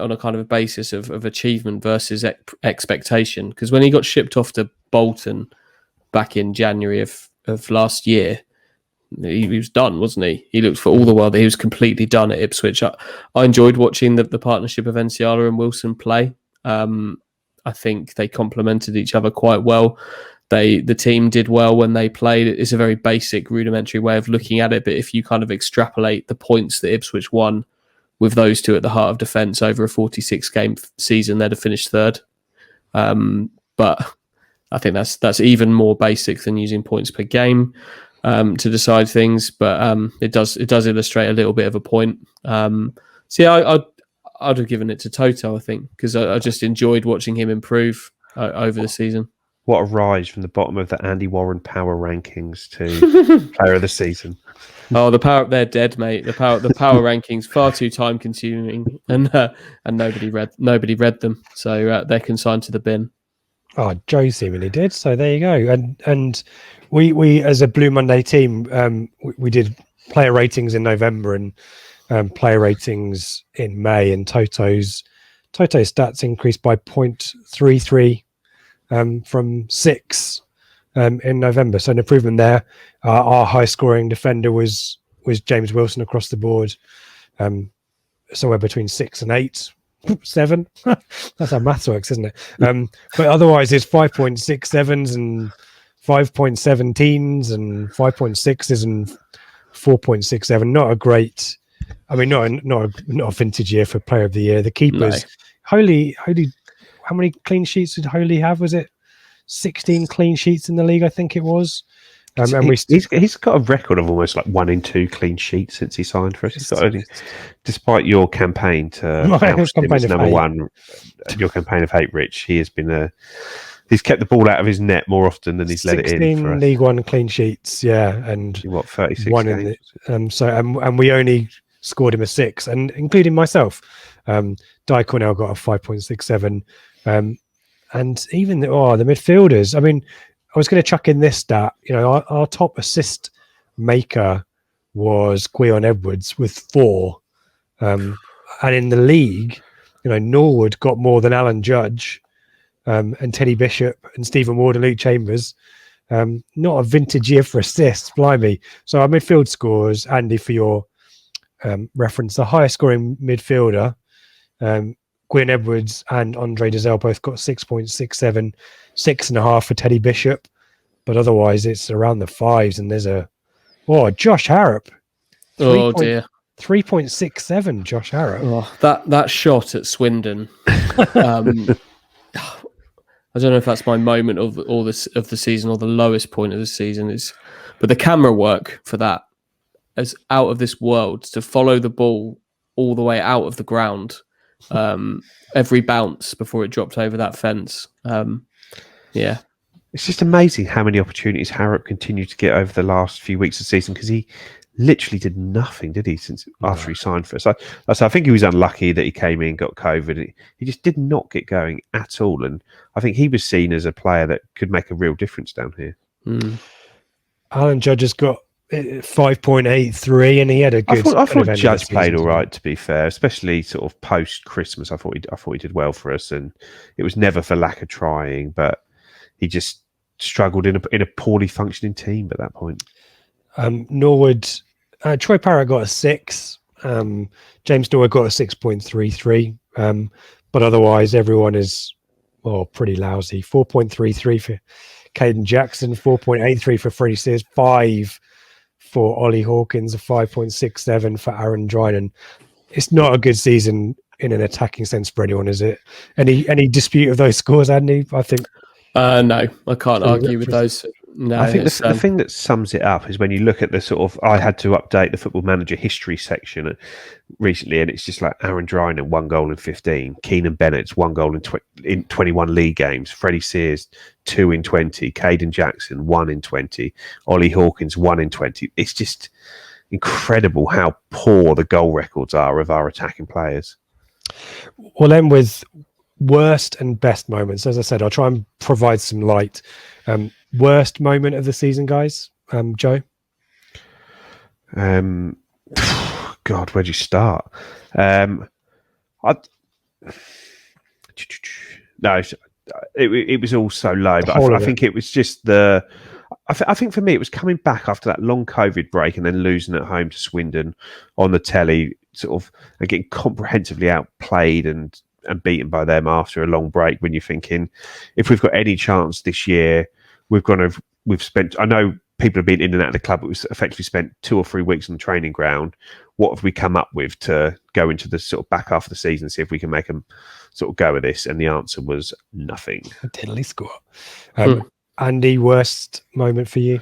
a kind of a basis of achievement versus expectation. Because when he got shipped off to Bolton back in January of last year, he was done, wasn't he? He looked for all the world that he was completely done at Ipswich. I enjoyed watching the partnership of Nsiala and Wilson play. I think they complemented each other quite well. The team did well when they played. It's a very basic, rudimentary way of looking at it, but if you kind of extrapolate the points that Ipswich won with those two at the heart of defence over a 46-game season, they'd have finished third. But I think that's even more basic than using points per game to decide things. But it does illustrate a little bit of a point. I'd have given it to Toto, I think, because I just enjoyed watching him improve over the season. what a rise from the bottom of the Andy Warren power rankings to player of the season. Oh, they're dead, mate. The power rankings far too time consuming, and nobody read them, so they're consigned to the bin. Oh, Joe seemingly did. So there you go. And we as a Blue Monday team, we did player ratings in November and player ratings in May, and Toto's stats increased by 0.33 from 6 in November. So an improvement there. Our high scoring defender was James Wilson across the board, somewhere between 6 and 8. 7. That's how maths works, isn't it? But otherwise it's 5.67s and 5.17s and 5.6s and 4.67. Not a great, I mean, not a vintage year for player of the year. The keepers, Holy, how many clean sheets did Holy have? Was it 16 clean sheets in the league? I think it was. And he's got a record of almost like 1 in 2 clean sheets since he signed for us. He's got only, despite your campaign to oust him as number 1, your campaign of hate, Rich, he has been he's kept the ball out of his net more often than he's let it in. 16 League One clean sheets, yeah, and 36 one games. And we only scored him a 6, and including myself. Di Cornell got a 5.67, and even the midfielders. I mean, I was going to chuck in this stat. You know, our top assist maker was Gwion Edwards with 4, and in the league, you know, Norwood got more than Alan Judge, and Teddy Bishop and Stephen Ward and Luke Chambers. Not a vintage year for assists, blimey. So our midfield scores, Andy, for your reference, the highest scoring midfielder, Gwyn Edwards and Andre Dazelle both got 6.67, 6.5 for Teddy Bishop, but otherwise it's around the 5s. And there's Josh Harrop. 3.67, Josh Harrop. Oh, that shot at Swindon. I don't know if that's my moment of the season or the lowest point of the season but the camera work for that is out of this world. To follow the ball all the way out of the ground, every bounce before it dropped over that fence. Yeah, it's just amazing how many opportunities Harrop continued to get over the last few weeks of the season, because he literally did nothing, did he, after he signed for us? I think he was unlucky that he came in, got COVID. He just did not get going at all, and I think he was seen as a player that could make a real difference down here. Alan Judge has got 5.83, and he had a good. I thought Judge played all right, to be fair, especially sort of post Christmas. I thought he did well for us, and it was never for lack of trying, but he just struggled in a poorly functioning team at that point. Norwood, Troy Parrott got a 6. James Norwood got a 6.33. But otherwise, everyone is pretty lousy. 4.33 for Caden Jackson, 4.83 for Freddie Sears, 5 for Ollie Hawkins, a 5.67 for Aaron Drynan. It's not a good season in an attacking sense for anyone, is it? Any dispute of those scores, Andy? I think. No, I can't argue with those. No, I think the thing that sums it up is when you look at the sort of, I had to update the Football Manager history section recently, and it's just like Aaron Drynan, 1 goal in 15, Keenan Bennett's 1 goal in 21 league games, Freddie Sears 2 in 20, Caden Jackson 1 in 20, Ollie Hawkins 1 in 20. It's just incredible how poor the goal records are of our attacking players. Well, then with worst and best moments, as I said, I'll try and provide some light. Worst moment of the season, guys. Joe? God, where'd you start? No, it was all so low, but I think it was just I think for me, it was coming back after that long COVID break and then losing at home to Swindon on the telly, sort of, and getting comprehensively outplayed and beaten by them after a long break. When you're thinking, if we've got any chance this year, we've spent, I know people have been in and out of the club, but we've effectively spent 2 or 3 weeks on the training ground. What have we come up with to go into the sort of back half of the season, see if we can make them sort of go with this? And the answer was nothing. A tiddly score. Andy, worst moment for you?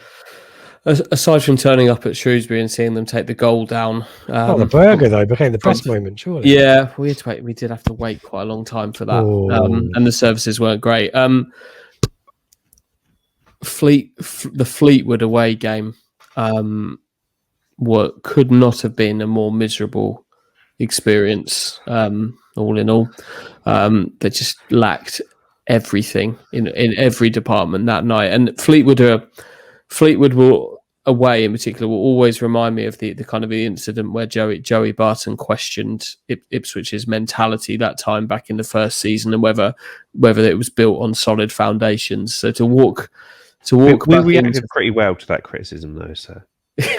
Aside from turning up at Shrewsbury and seeing them take the goal down. The burger, though, became the best moment, surely. Yeah, we did have to wait quite a long time for that. And the services weren't great. The Fleetwood away game could not have been a more miserable experience, all in all. They just lacked everything in every department that night. And Fleetwood will away in particular will always remind me of the kind of the incident where Joey Barton questioned Ipswich's mentality that time back in the first season and whether it was built on solid foundations. So to walk we reacted pretty well to that criticism though. So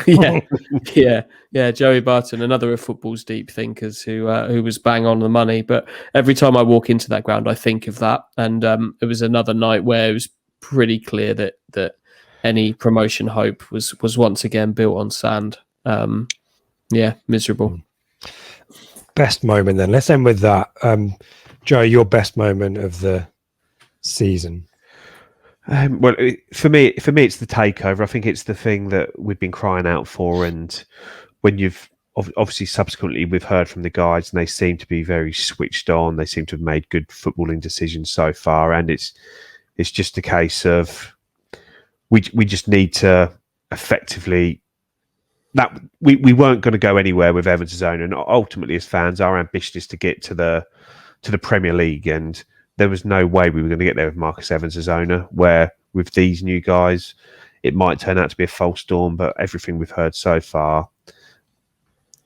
yeah. Joey Barton, another of football's deep thinkers who was bang on the money. But every time I walk into that ground, I think of that. And it was another night where it was pretty clear that any promotion hope was once again built on sand. Miserable. Best moment then. Let's end with that. Joe, your best moment of the season. Well, for me, it's the takeover. I think it's the thing that we've been crying out for. And when you've obviously subsequently we've heard from the guys, and they seem to be very switched on. They seem to have made good footballing decisions so far, and it's just a case of we just need to effectively that we weren't going to go anywhere with Evans Zone, and ultimately as fans, our ambition is to get to the Premier League, and there was no way we were going to get there with Marcus Evans as owner. Where with these new guys, it might turn out to be a false dawn, but everything we've heard so far,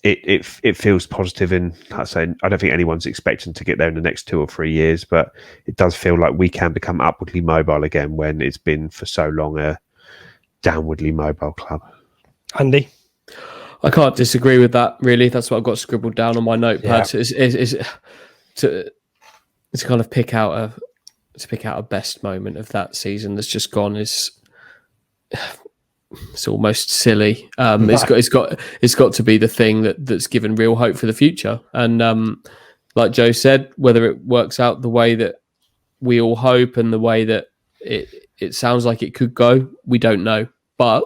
it feels positive. And I say I don't think anyone's expecting to get there in the next 2 or 3 years, but it does feel like we can become upwardly mobile again when it's been for so long a downwardly mobile club. Andy? I can't disagree with that, really. That's what I've got scribbled down on my notepad. Yeah. To kind of pick out a best moment of that season that's just gone is it's almost silly. It's got to be the thing that's given real hope for the future. And like Joe said, whether it works out the way that we all hope and the way that it sounds like it could go, we don't know. But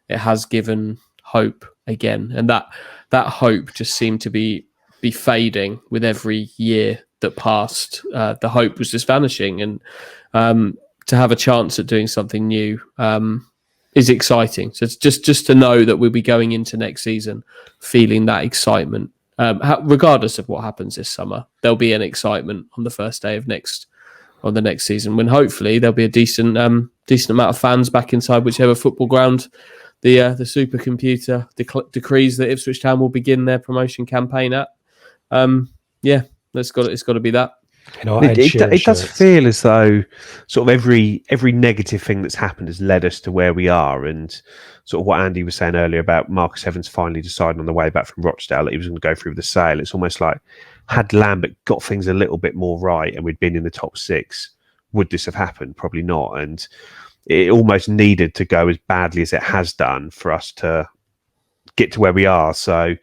it has given hope again, and that hope just seemed to be fading with every year that passed. The hope was just vanishing, and to have a chance at doing something new is exciting. So it's just to know that we'll be going into next season feeling that excitement, regardless of what happens this summer. There'll be an excitement on the first day of the next season, when hopefully there'll be a decent amount of fans back inside whichever football ground the supercomputer decrees that Ipswich Town will begin their promotion campaign at. It's got to be that. You know, it does feel as though sort of every negative thing that's happened has led us to where we are, and sort of what Andy was saying earlier about Marcus Evans finally deciding on the way back from Rochdale that he was going to go through with the sale. It's almost like, had Lambert got things a little bit more right and we'd been in the top 6, would this have happened? Probably not. And it almost needed to go as badly as it has done for us to get to where we are. So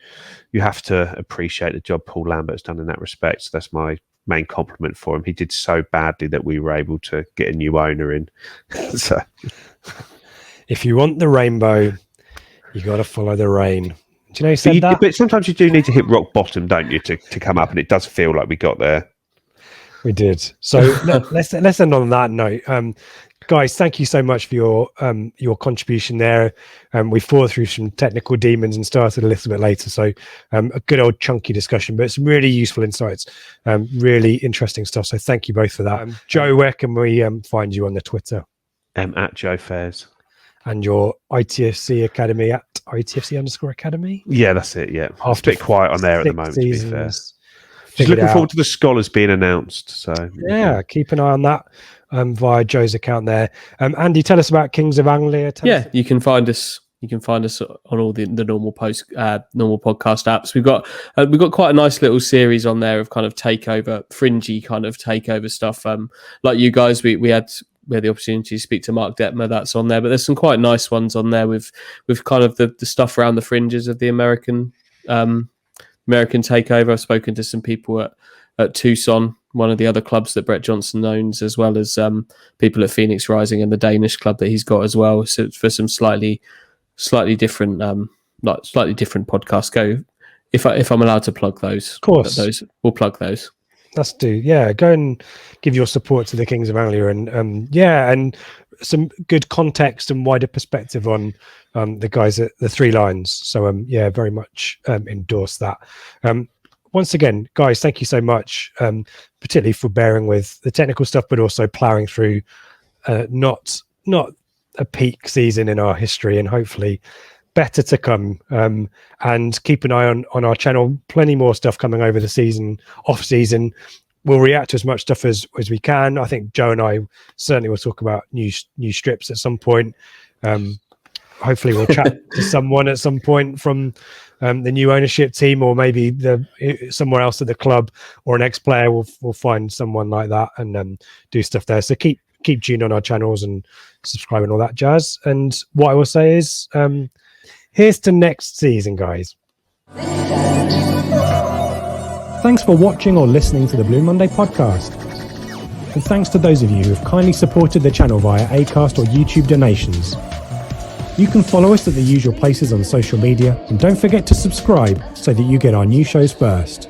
you have to appreciate the job Paul Lambert's done in that respect. So that's my main compliment for him. He did so badly that we were able to get a new owner in. So if you want the rainbow, you got to follow the rain. Do you know he said that? But sometimes you do need to hit rock bottom, don't you, to come up, and it does feel like we got there. We did. So let's end on that note. Guys, thank you so much for your contribution there. We fought through some technical demons and started a little bit later. So a good old chunky discussion, but some really useful insights, really interesting stuff. So thank you both for that. Joe, where can we find you on the Twitter? At Joe Fairs. And your ITFC Academy at ITFC_Academy? Yeah, that's it, yeah. It's a bit quiet on there at the moment, to be fair. Just looking forward to the scholars being announced. So yeah, keep an eye on that via Joe's account there. Andy, tell us about Kings of Anglia. You can find us. You can find us on all the normal normal podcast apps. We've got quite a nice little series on there of kind of fringy kind of takeover stuff. Like you guys, we had the opportunity to speak to Mark Detmer. That's on there, but there's some quite nice ones on there with kind of the stuff around the fringes of the American takeover. I've spoken to some people at Tucson, one of the other clubs that Brett Johnson owns, as well as people at Phoenix Rising and the Danish club that he's got as well. So for some slightly different slightly different podcasts. Go if I'm allowed to plug those. Of course, we'll plug those. Let's do. Yeah, go and give your support to the Kings of Anglia, and and some good context and wider perspective on the guys at the Three Lions. So very much endorse that. once again, guys, thank you so much, particularly for bearing with the technical stuff, but also ploughing through not a peak season in our history, and hopefully better to come. And keep an eye on our channel. Plenty more stuff coming over the season, off season. We'll react to as much stuff as we can. I think Joe and I certainly will talk about new strips at some point. Hopefully we'll chat to someone at some point from the new ownership team, or maybe somewhere else at the club, or an ex-player. We'll find someone like that and do stuff there. So keep tuned on our channels and subscribe and all that jazz. And what I will say is, here's to next season, guys. Thanks for watching or listening to the Blue Monday podcast. And thanks to those of you who have kindly supported the channel via Acast or YouTube donations. You can follow us at the usual places on social media, and don't forget to subscribe so that you get our new shows first.